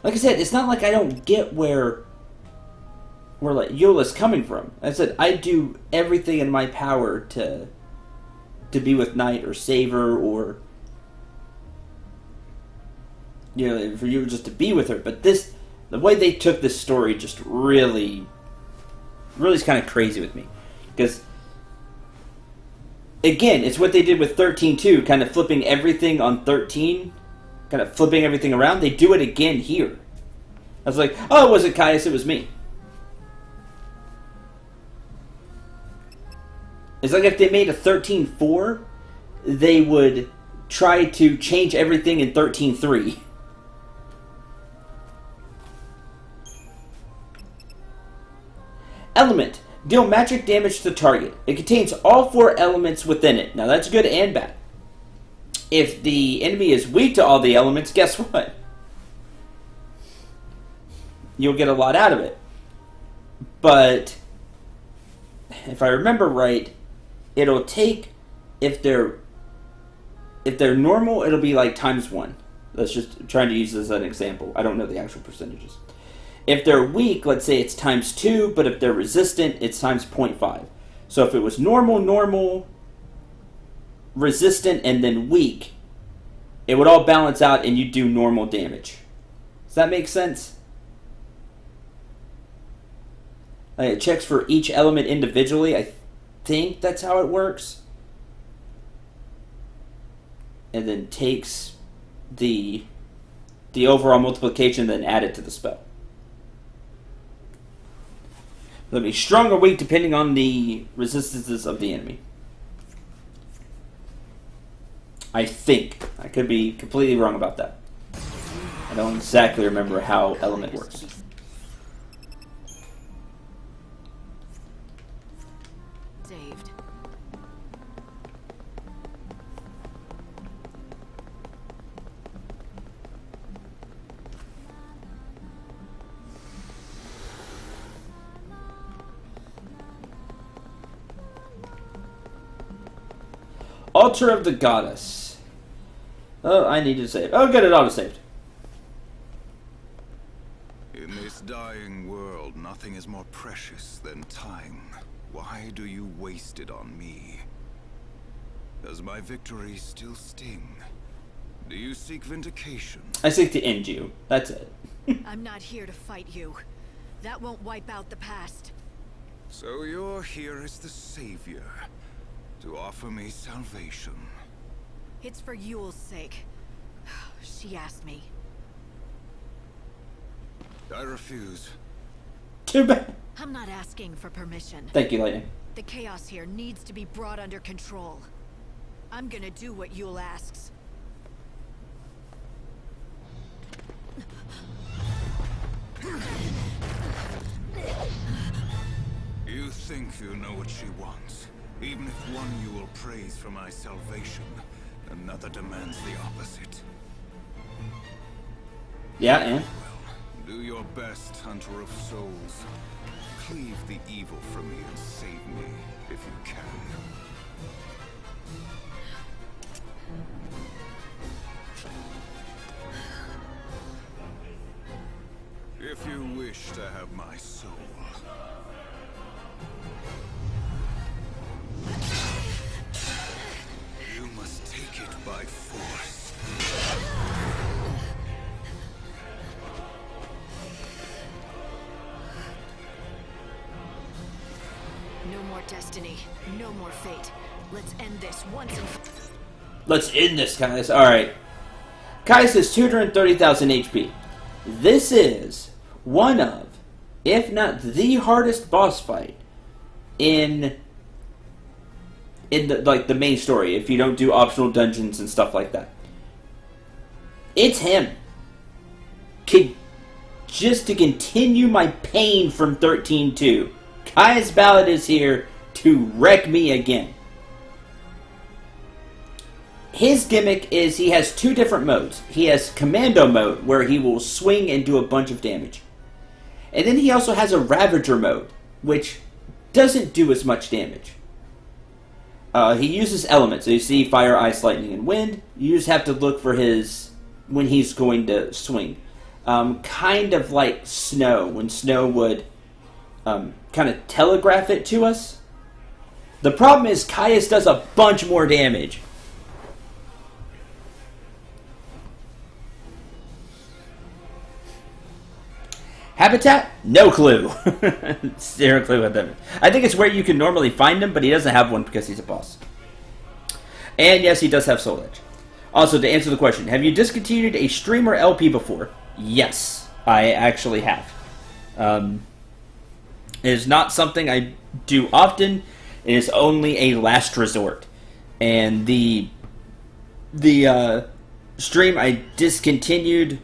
Like I said, it's not like I don't get where like Yula's coming from. I said I do everything in my power to be with Knight or save her, or you know, for you just to be with her. But this, the way they took this story, just really is kind of crazy with me, because again, it's what they did with 13 too, kind of flipping everything on 13, kind of flipping everything around. They do it again here. I was like, oh, it wasn't Caius, it was me. It's like if they made a 13-4, they would try to change everything in 13-3. Element. Deal magic damage to the target. It contains all 4 elements within it. Now that's good and bad. If the enemy is weak to all the elements, guess what? You'll get a lot out of it. But if I remember right, it'll take, if they're normal, it'll be like ×1. Let's just trying to use this as an example. I don't know the actual percentages. If they're weak, let's say it's ×2, but if they're resistant, it's ×0.5. So if it was normal, resistant, and then weak, it would all balance out and you do normal damage. Does that make sense? Like it checks for each element individually. I think that's how it works. And then takes the overall multiplication, then add it to the spell. It'll be strong or weak depending on the resistances of the enemy. I think. I could be completely wrong about that. I don't exactly remember how element works. Saved. Altar of the Goddess. Oh, I need to save. Oh, good, it auto-saved. In this dying world, nothing is more precious than time. Why do you waste it on me? Does my victory still sting? Do you seek vindication? I seek to end you. That's it. I'm not here to fight you. That won't wipe out the past. So you're here as the savior, to offer me salvation. It's for Yule's sake. She asked me. I refuse. Too bad. I'm not asking for permission. Thank you, Lightning. The chaos here needs to be brought under control. I'm gonna do what Yule asks. You think you know what she wants. Even if one you will praise for my salvation, another demands the opposite. Yeah, and? Well, do your best, Hunter of Souls. Cleave the evil from me and save me, if you can. If you wish to have my soul. You must take it by force. No more destiny, no more fate. Let's end this once and for Let's end this, Caius. Alright. Caius is 230,000 HP. This is one of, if not the hardest boss fight in the main story, if you don't do optional dungeons and stuff like that. It's him. Just to continue my pain from 13-2. Caius Ballad is here to wreck me again. His gimmick is he has two different modes. He has Commando mode, where he will swing and do a bunch of damage. And then he also has a Ravager mode, which doesn't do as much damage. He uses elements. So you see fire, ice, lightning, and wind. You just have to look for his when he's going to swing. Kind of like snow, when snow would kind of telegraph it to us. The problem is Caius does a bunch more damage. Habitat? No clue. Zero clue what that is. I think it's where you can normally find him, but he doesn't have one because he's a boss. And yes, he does have Soul Edge. Also, to answer the question, have you discontinued a stream or LP before? Yes, I actually have. It is not something I do often. It is only a last resort. And the stream I discontinued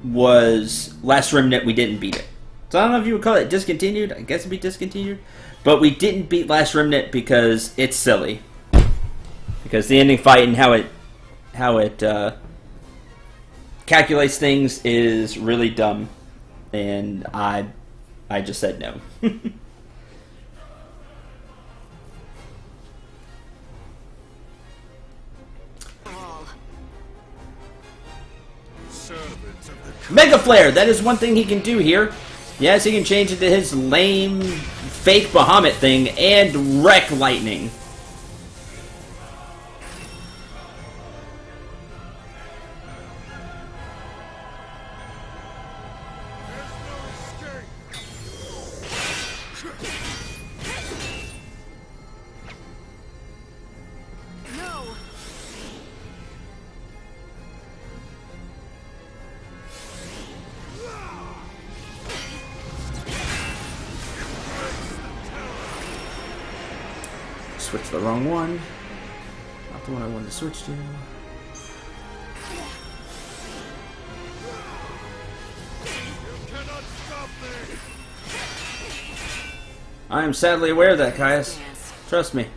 was Last Remnant. We didn't beat it. So I don't know if you would call it discontinued. I guess it'd be discontinued. But we didn't beat Last Remnant because it's silly. Because the ending fight and how it calculates things is really dumb. And I just said no. Mega Flare! That is one thing he can do here. Yes, he can change into his lame, fake Bahamut thing and wreck lightning. Switch the wrong one. Not the one I wanted to switch to. I am sadly aware of that, Caius. Trust me.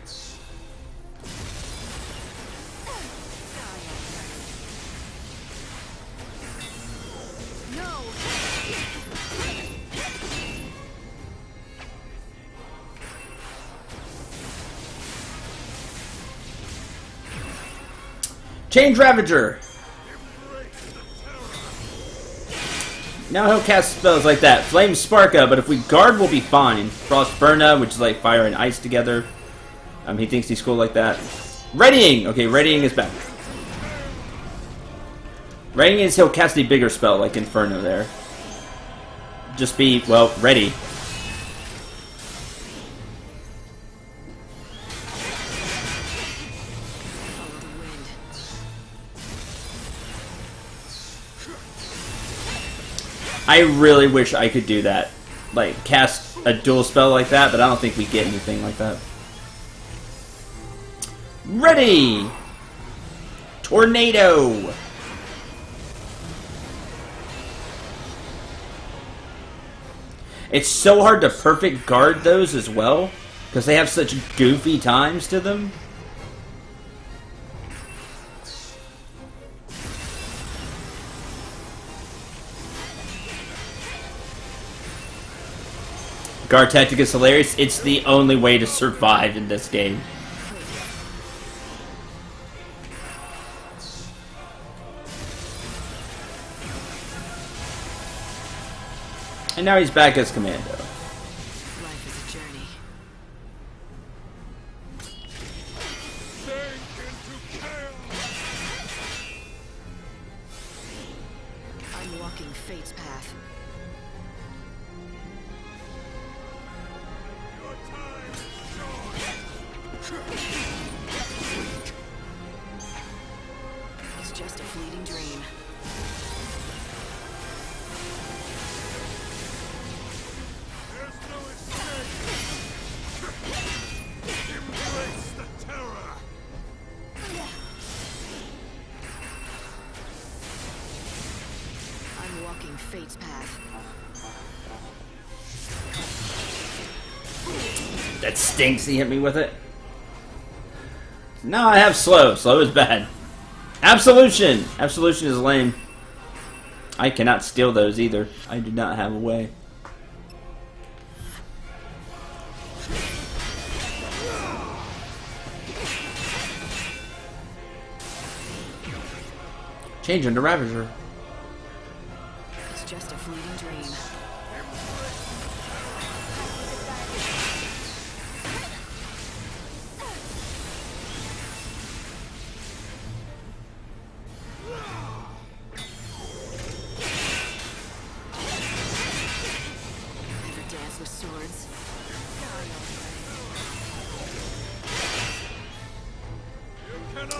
Change Ravager! Now he'll cast spells like that. Flame Sparka, but if we guard, we'll be fine. Frostburna, which is like fire and ice together. He thinks he's cool like that. Readying! Okay, Readying is back. Readying is he'll cast a bigger spell, like Inferno there. Just be, well, ready. I really wish I could do that. Like, cast a dual spell like that, but I don't think we get anything like that. Ready! Tornado! It's so hard to perfect guard those as well, because they have such goofy times to them. Guard tactic is hilarious. It's the only way to survive in this game. And now he's back as commando. Life is a journey. I'm walking fate's path. It's just a fleeting dream. I'm walking fate's path. That stinks, he hit me with it. Now I have slow. Slow is bad. Absolution! Absolution is lame. I cannot steal those either. I do not have a way. Change into Ravager. It's just a fleeting dream. Never dance with swords.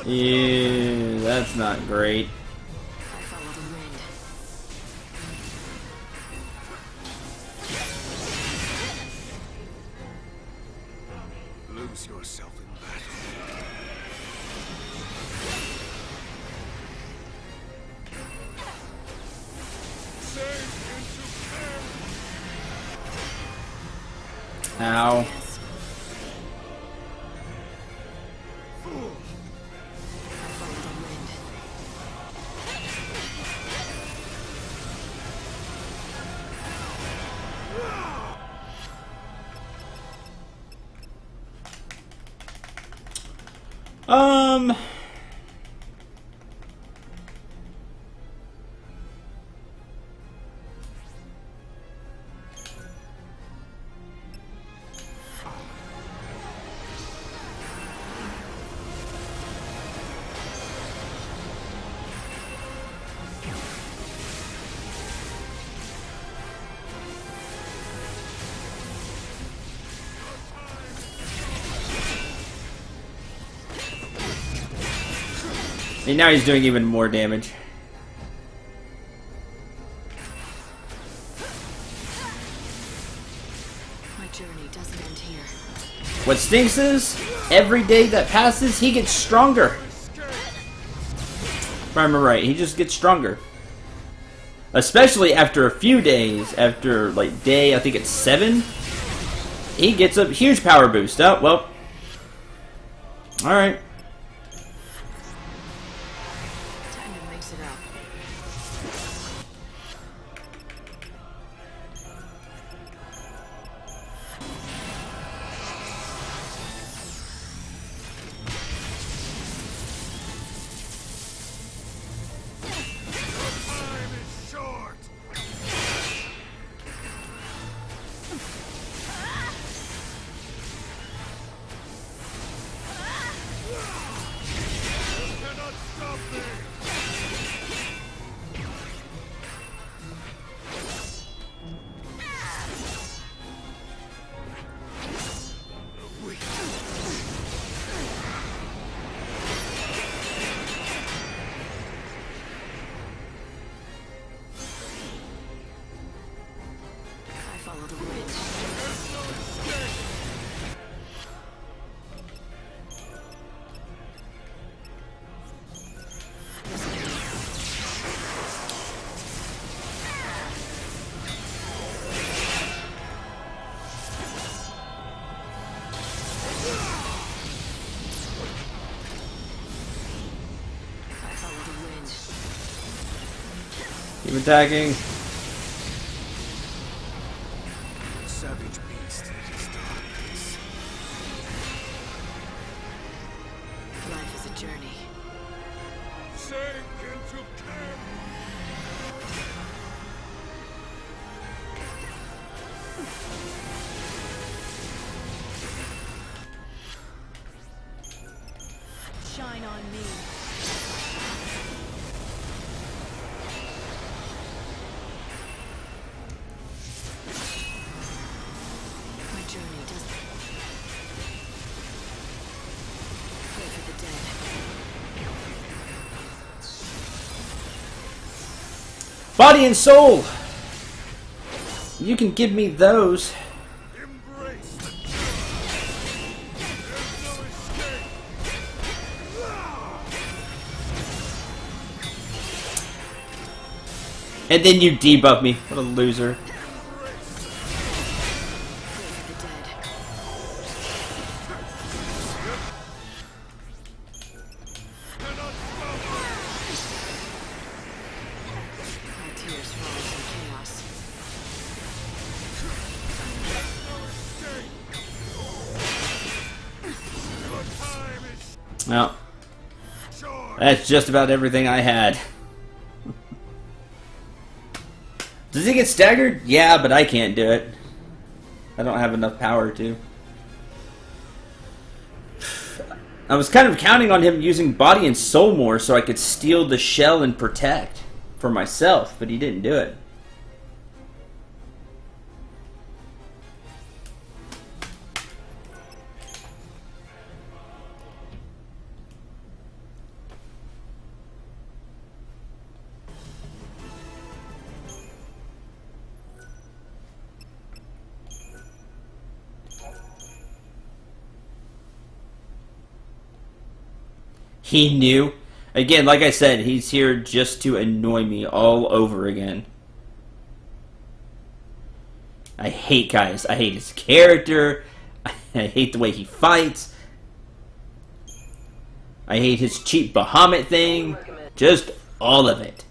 Yeah, that's not great. I follow the wind. Lose yourself in battle. Ow. And now he's doing even more damage. My journey doesn't end here. What stinks is, every day that passes, he gets stronger. If I remember right, he just gets stronger. Especially after a few days, after like day, I think it's 7, he gets a huge power boost. Oh, well. Alright. Time to mix it up. Keep attacking. Savage beast in his darkness. Life is a journey. Sink into camp. Shine on me. My journey doesn't. Pray for the dead. Body and soul! You can give me those. Embrace the There's no escape. And then you debuff me. What a loser. Pray for the dead. My tears fall into chaos. Well, that's just about everything I had. Does he get staggered? Yeah, but I can't do it. I don't have enough power to. I was kind of counting on him using body and soul more so I could steal the shell and protect for myself, but he didn't do it. He knew. Again, like I said, he's here just to annoy me all over again. I hate guys. I hate his character. I hate the way he fights. I hate his cheap Bahamut thing. Just all of it.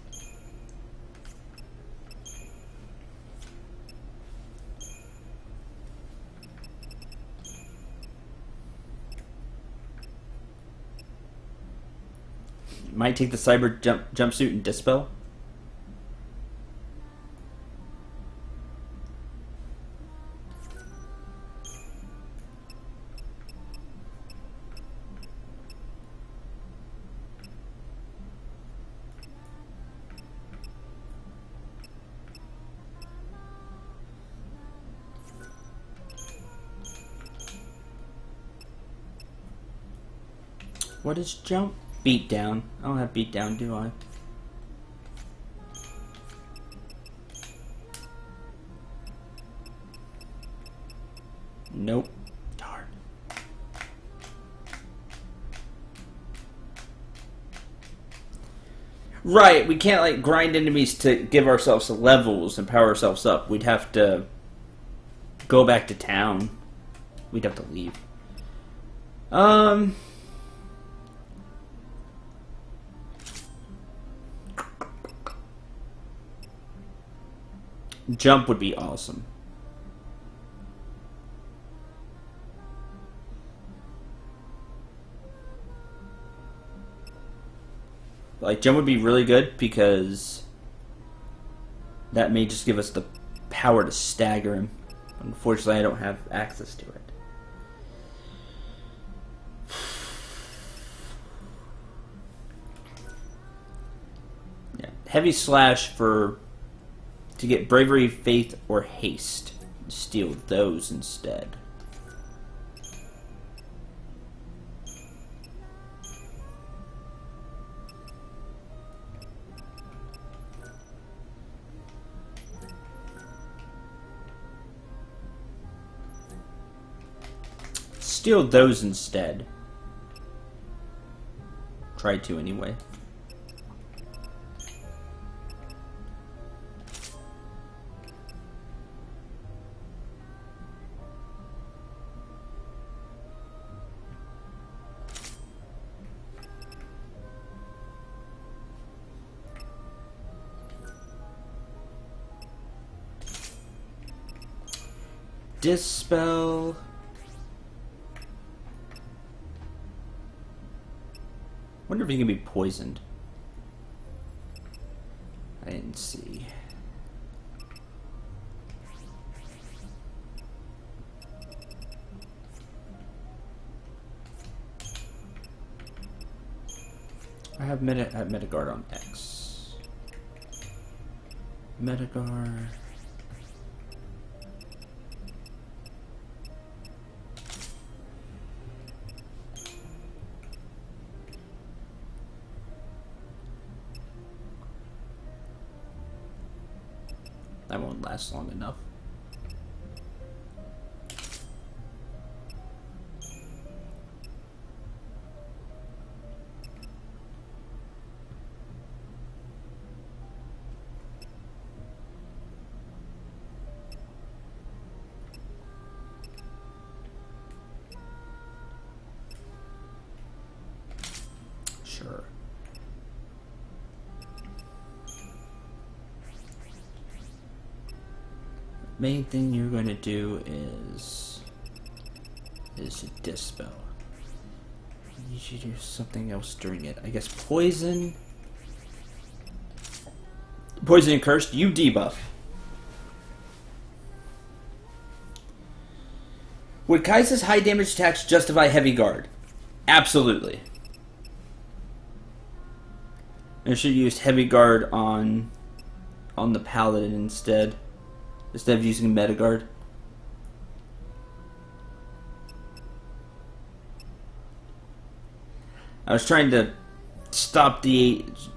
Might take the cyber jumpsuit and dispel. What is jump? Beat down. I don't have beat down, do I? Nope. Darn. Right, we can't like grind enemies to give ourselves levels and power ourselves up. We'd have to go back to town. We'd have to leave. Jump would be awesome. Like, jump would be really good because that may just give us the power to stagger him. Unfortunately, I don't have access to it. Yeah, heavy slash for to get bravery, faith, or haste. Steal those instead. Steal those instead. Try to anyway. Dispel. Wonder if he can be poisoned. I didn't see. I have Metagard on X. Metagard. That won't last long enough. Sure. Main thing you're going to do is dispel. You should do something else during it. I guess poison. Poison and cursed. You debuff. Would Kaisa's high damage attacks justify heavy guard? Absolutely. I should have used heavy guard on the paladin instead of using Metagard. I was trying to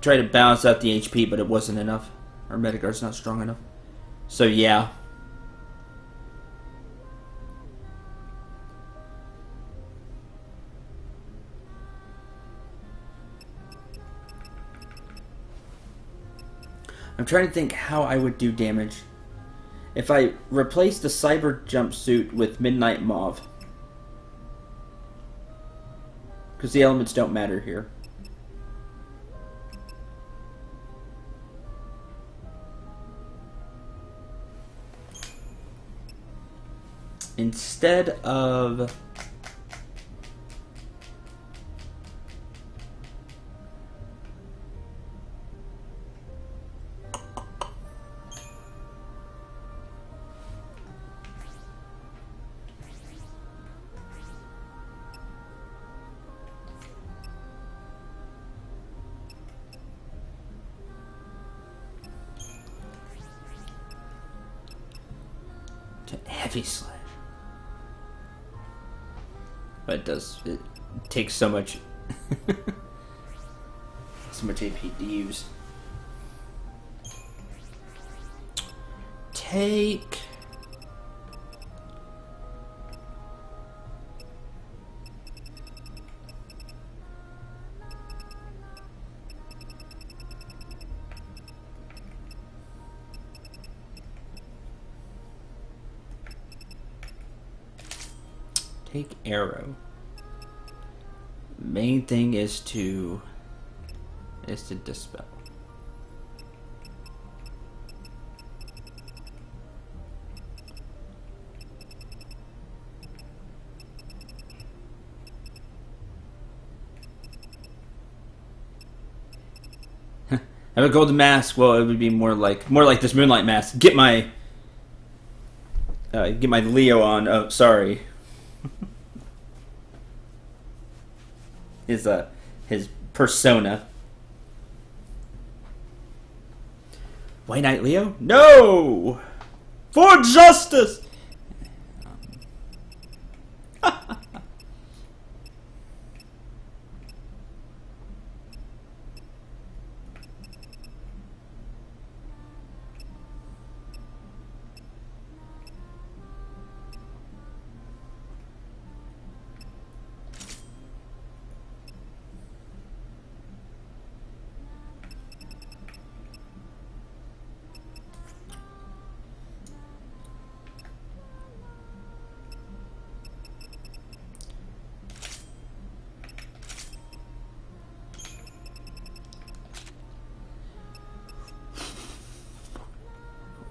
try to balance out the HP, but it wasn't enough. Our Metagard's not strong enough. So yeah. I'm trying to think how I would do damage if I replace the cyber jumpsuit with Midnight Mauve. Because the elements don't matter here. Instead of... heavy slash. But it takes so much AP to use. Take arrow. Main thing is to dispel. Have a golden mask. Well, it would be more like this moonlight mask. Get my Leo on. Oh, sorry. His persona. White Knight Leo? No! For justice!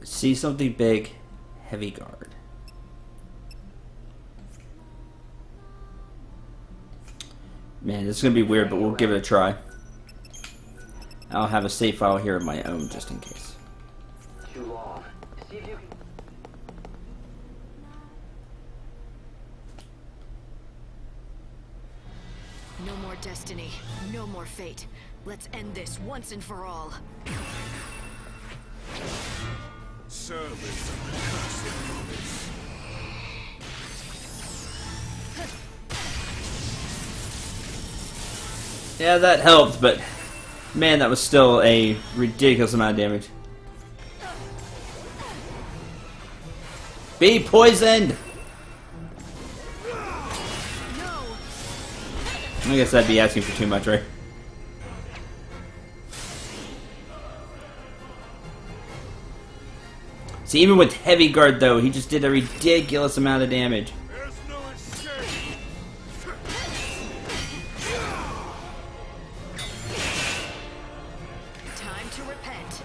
See something big, heavy guard. Man, this is gonna be weird, but we'll give it a try. I'll have a save file here of my own, just in case. Too long. See if you can... No more destiny. No more fate. Let's end this once and for all. Service of the cursed goddess. Yeah, that helped, but man, that was still a ridiculous amount of damage. Be poisoned! I guess that'd be asking for too much, right? See, even with heavy guard, though, he just did a ridiculous amount of damage. There's no escape. Time to repent.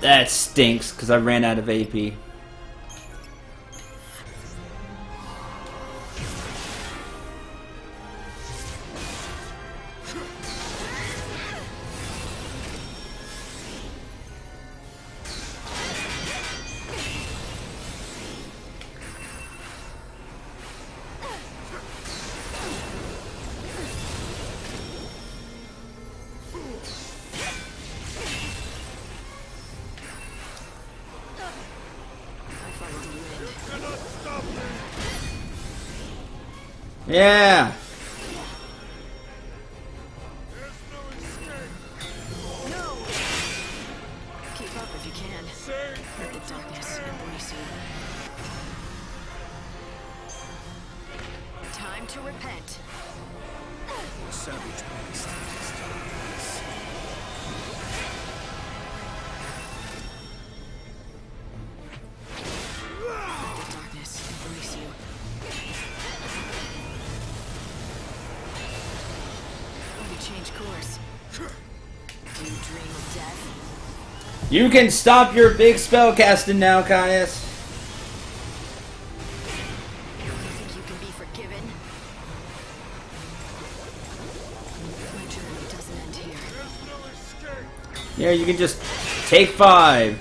That stinks, because I ran out of AP. Yeah! No! Keep up if you can. Let the darkness embrace you. Time to repent. Savage beast. Let the darkness embrace you. Change course. Do you dream of death? You can stop your big spell casting now, Caius. You think you can be forgiven? My journey doesn't end here. Yeah, you can just take 5.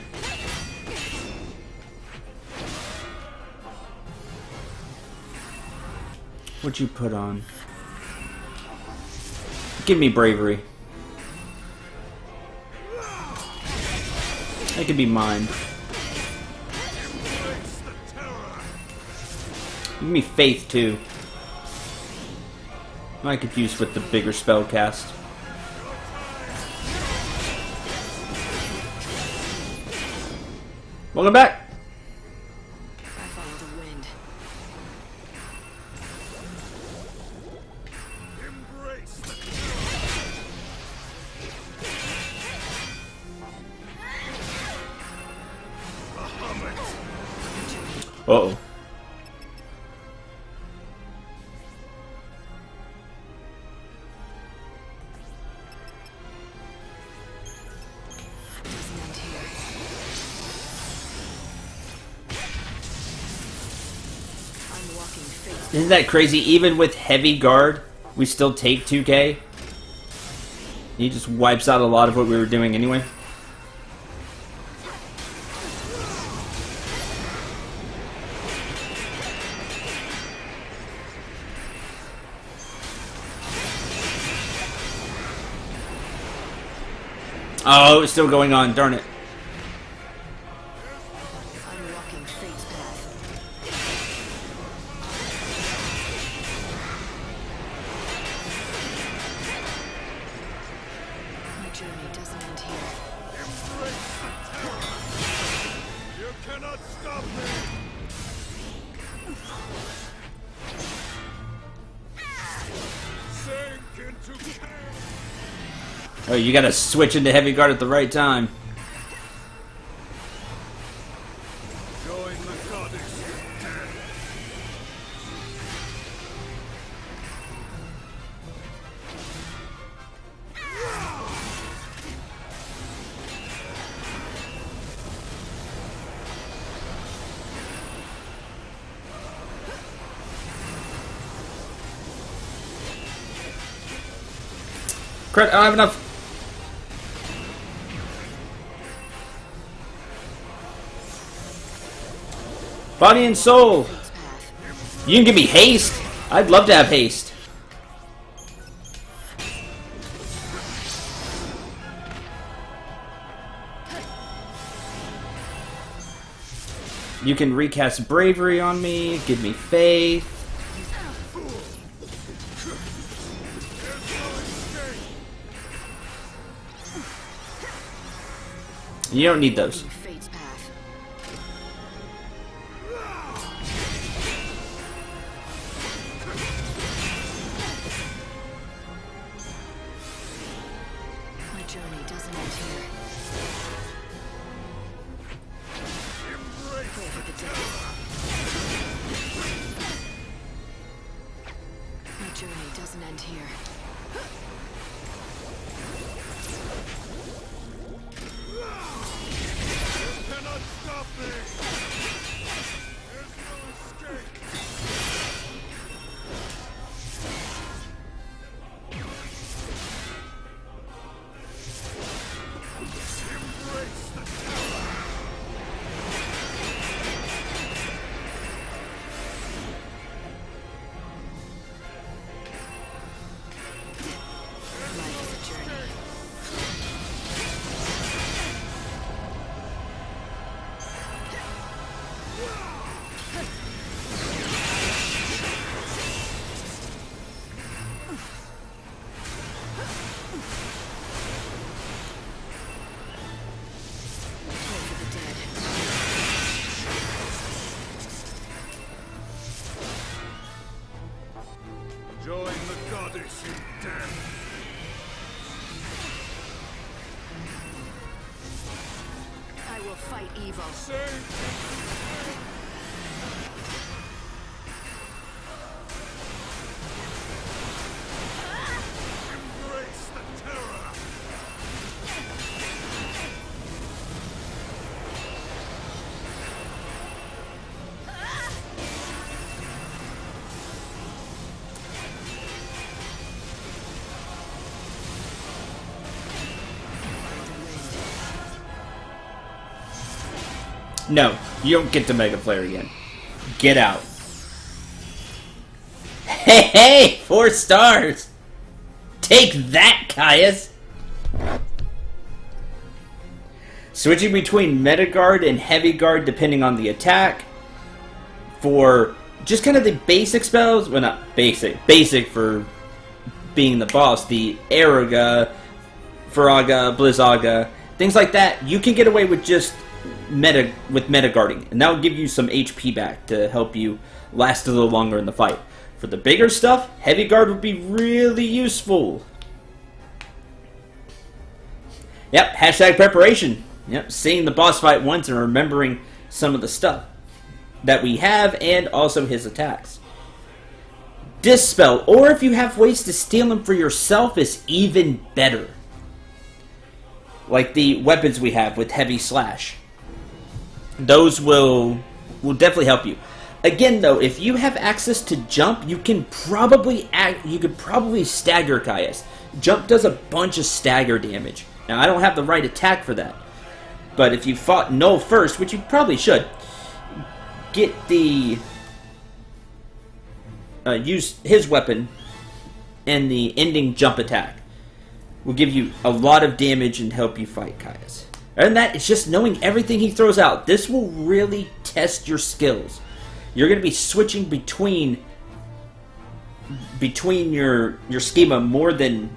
What'd you put on? Give me bravery. That could be mine. Give me faith too. I could use with the bigger spell cast. Welcome back. I follow the wind. Uh-oh. Doesn't end here. I'm walking fate. Isn't that crazy? Even with heavy guard, we still take 2k. He just wipes out a lot of what we were doing anyway. Oh, it's still going on, darn it. I'm walking fate's path. My journey doesn't end here. You cannot stop me! Sink into pain! Oh, you gotta switch into heavy guard at the right time. Join the goddess in death. Crap, I don't have enough. Body and soul. You can give me haste. I'd love to have haste. You can recast bravery on me, give me faith. You don't need those. Fate's path. My journey doesn't end here. Pray for the dead. My journey doesn't end here. Cannot stop me! There's no escape! Embrace the terror! Life is a journey. Pray for the dead. Join the goddess in death! I will fight evil. Embrace the terror! No, you don't get to Mega Flare again. Get out. Hey, hey! 4 stars! Take that, Caius! Switching between Meta Guard and Heavy Guard depending on the attack. For just kind of the basic spells. Well, not basic. Basic for being the boss. The Aeroga, Faraga, Blizzaga, things like that. You can get away with just meta guarding, and that will give you some HP back to help you last a little longer in the fight. For the bigger stuff, heavy guard would be really useful. Yep, hashtag preparation. Yep, seeing the boss fight once and remembering some of the stuff that we have and also his attacks. Dispel, or if you have ways to steal them for yourself, is even better. Like the weapons we have with Heavy Slash. Those will definitely help you. Again, though, if you have access to jump, you could probably stagger Caius. Jump does a bunch of stagger damage. Now, I don't have the right attack for that. But if you fought Null first, which you probably should, get the... use his weapon and the ending jump attack. Will give you a lot of damage and help you fight Caius. Other than that, it's just knowing everything he throws out. This will really test your skills. You're going to be switching between your schema more than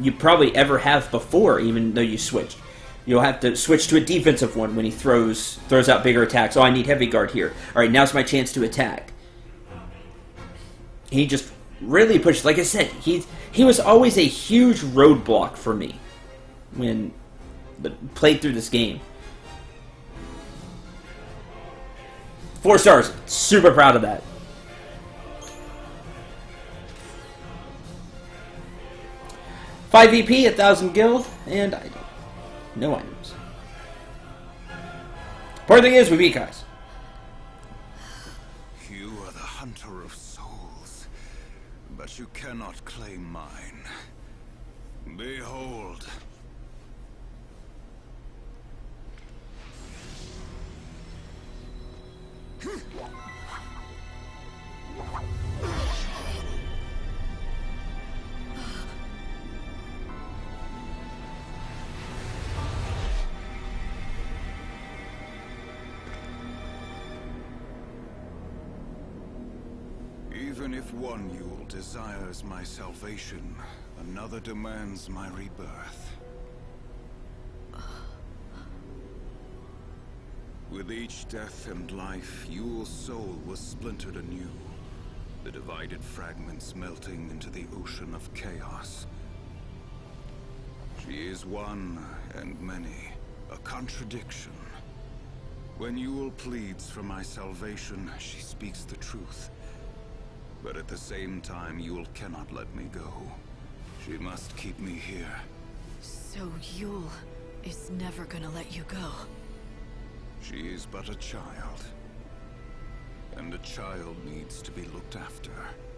you probably ever have before, even though you switched. You'll have to switch to a defensive one when he throws out bigger attacks. Oh, I need heavy guard here. All right, now's my chance to attack. He just really pushed. Like I said, he was always a huge roadblock for me when played through this game. 4 stars. Super proud of that. Five EP, 1,000 guild, and no items. Important thing is we beat guys. You are the hunter of souls, but you cannot claim mine. Behold. Even if one Yule desires my salvation, another demands my rebirth. With each death and life, Yule's soul was splintered anew, the divided fragments melting into the ocean of chaos. She is one and many, a contradiction. When Yule pleads for my salvation, she speaks the truth. But at the same time, Yule cannot let me go. She must keep me here. So Yule is never gonna let you go. She is but a child. And a child needs to be looked after,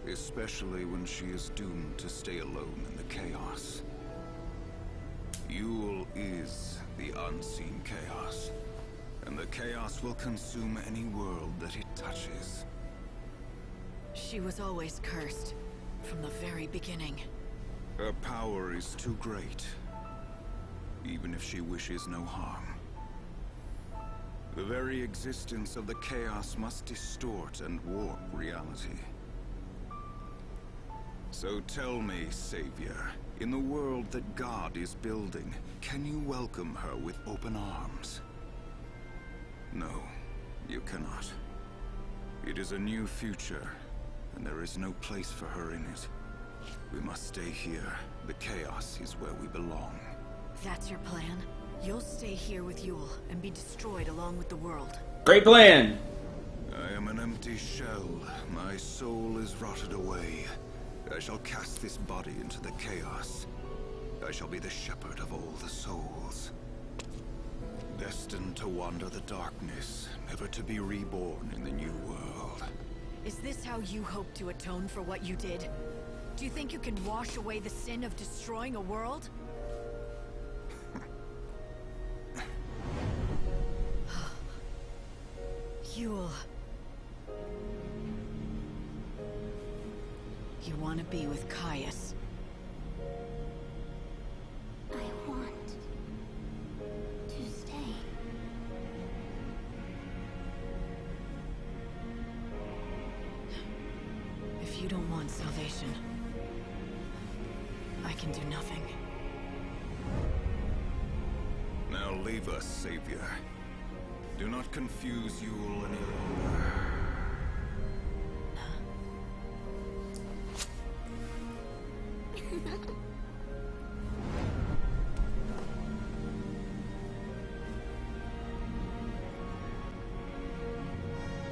especially when she is doomed to stay alone in the chaos. Yule is the unseen chaos, and the chaos will consume any world that it touches. She was always cursed, from the very beginning. Her power is too great, even if she wishes no harm. The very existence of the chaos must distort and warp reality. So tell me, Savior, in the world that God is building, can you welcome her with open arms? No, you cannot. It is a new future, and there is no place for her in it. We must stay here. The chaos is where we belong. That's your plan? You'll stay here with Yule and be destroyed along with the world. Great plan. I am an empty shell. My soul is rotted away. I shall cast this body into the chaos. I shall be the shepherd of all the souls. Destined to wander the darkness, never to be reborn in the new world. Is this how you hope to atone for what you did? Do you think you can wash away the sin of destroying a world? Yule. You want to be with Caius. I want to stay. If you don't want salvation, I can do nothing. Now leave us, Savior. Do not confuse Yule any longer.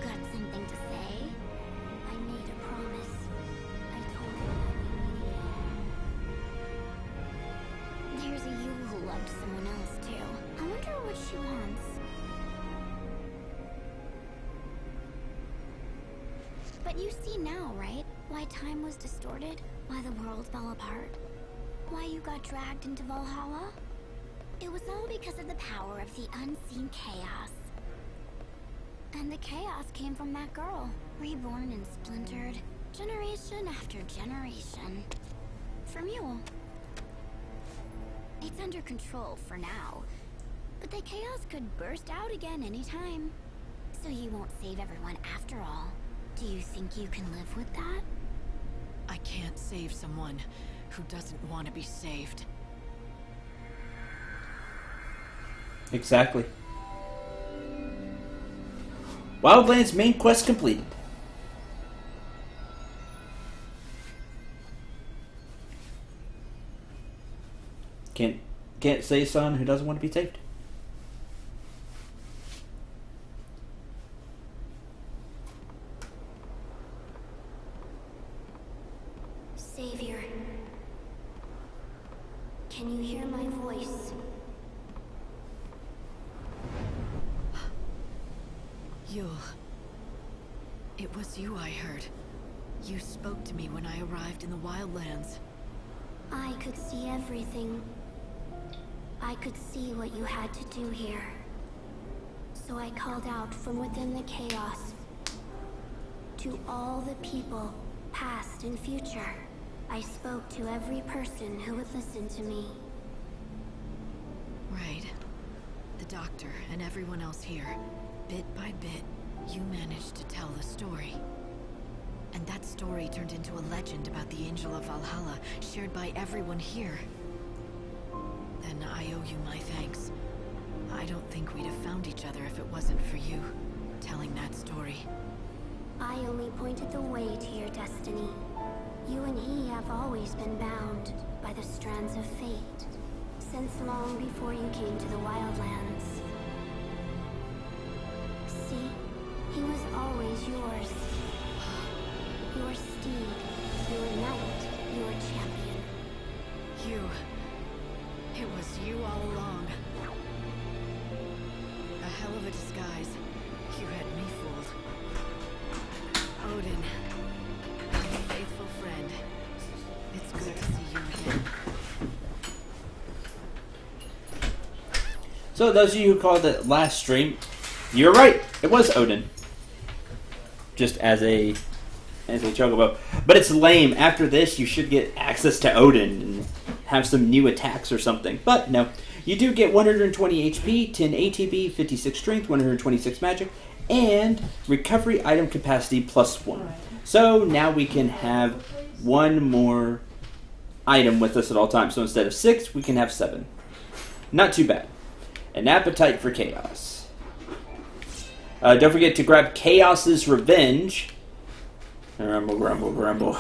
Got something to say? I made a promise. I told him that we would. There's a Yule who loved someone else too. I wonder what she wants. But you see now, right? Why time was distorted? Why the world fell apart? Why you got dragged into Valhalla? It was all because of the power of the unseen chaos. And the chaos came from that girl, reborn and splintered, generation after generation. From Yule. It's under control for now, but the chaos could burst out again anytime. So you won't save everyone after all. Do you think you can live with that? I can't save someone who doesn't want to be saved. Exactly. Wildlands main quest completed. Can't can't save someone who doesn't want to be saved. Savior, can you hear my voice? Yule. It was you I heard. You spoke to me when I arrived in the Wildlands. I could see everything. I could see what you had to do here. So I called out from within the chaos. To all the people, past and future, I spoke to every person who would listen to me. Right. The doctor and everyone else here. Bit by bit, you managed to tell the story. And that story turned into a legend about the Angel of Valhalla, shared by everyone here. Then I owe you my thanks. I don't think we'd have found each other if it wasn't for you, telling that story. I only pointed the way to your destiny. You and he have always been bound by the strands of fate, since long before you came to the Wildlands. See, he was always yours. Your steed, your knight, your champion. It was you all along. A hell of a disguise. You had me fooled. Odin, my faithful friend. It's good to see you again. So those of you who called it last stream, you're right. It was Odin. Just as a chocobo. But it's lame. After this, you should get access to Odin and have some new attacks or something. But no. You do get 120 HP, 10 ATB, 56 strength, 126 magic, and recovery item capacity +1. So now we can have one more item with us at all times. So instead of 6, we can have 7. Not too bad. An appetite for chaos. Don't forget to grab Chaos's Revenge. Grumble, grumble, grumble.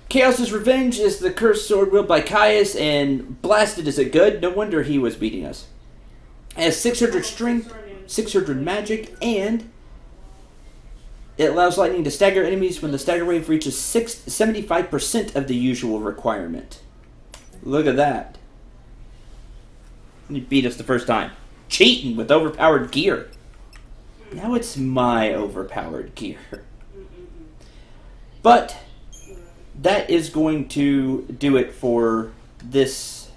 Chaos's Revenge is the cursed sword wielded by Caius, and blasted is it good? No wonder he was beating us. It has 600 strength, 600 magic, and it allows lightning to stagger enemies when the stagger wave reaches 75% of the usual requirement. Look at that. You beat us the first time. Cheating with overpowered gear. Now it's my overpowered gear. But that is going to do it for this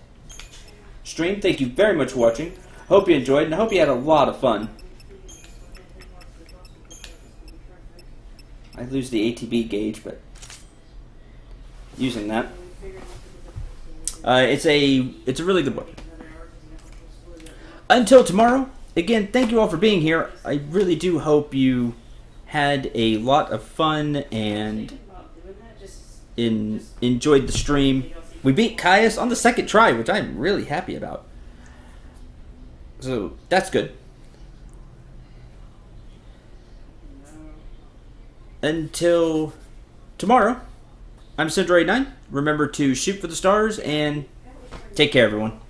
stream. Thank you very much for watching. Hope you enjoyed, and I hope you had a lot of fun. I lose the ATB gauge, but using that. It's a really good book. Until tomorrow, again, thank you all for being here. I really do hope you had a lot of fun and enjoyed the stream. We beat Caius on the second try, which I'm really happy about. So, that's good. Until tomorrow, I'm Cendril 89. Remember to shoot for the stars and take care, everyone.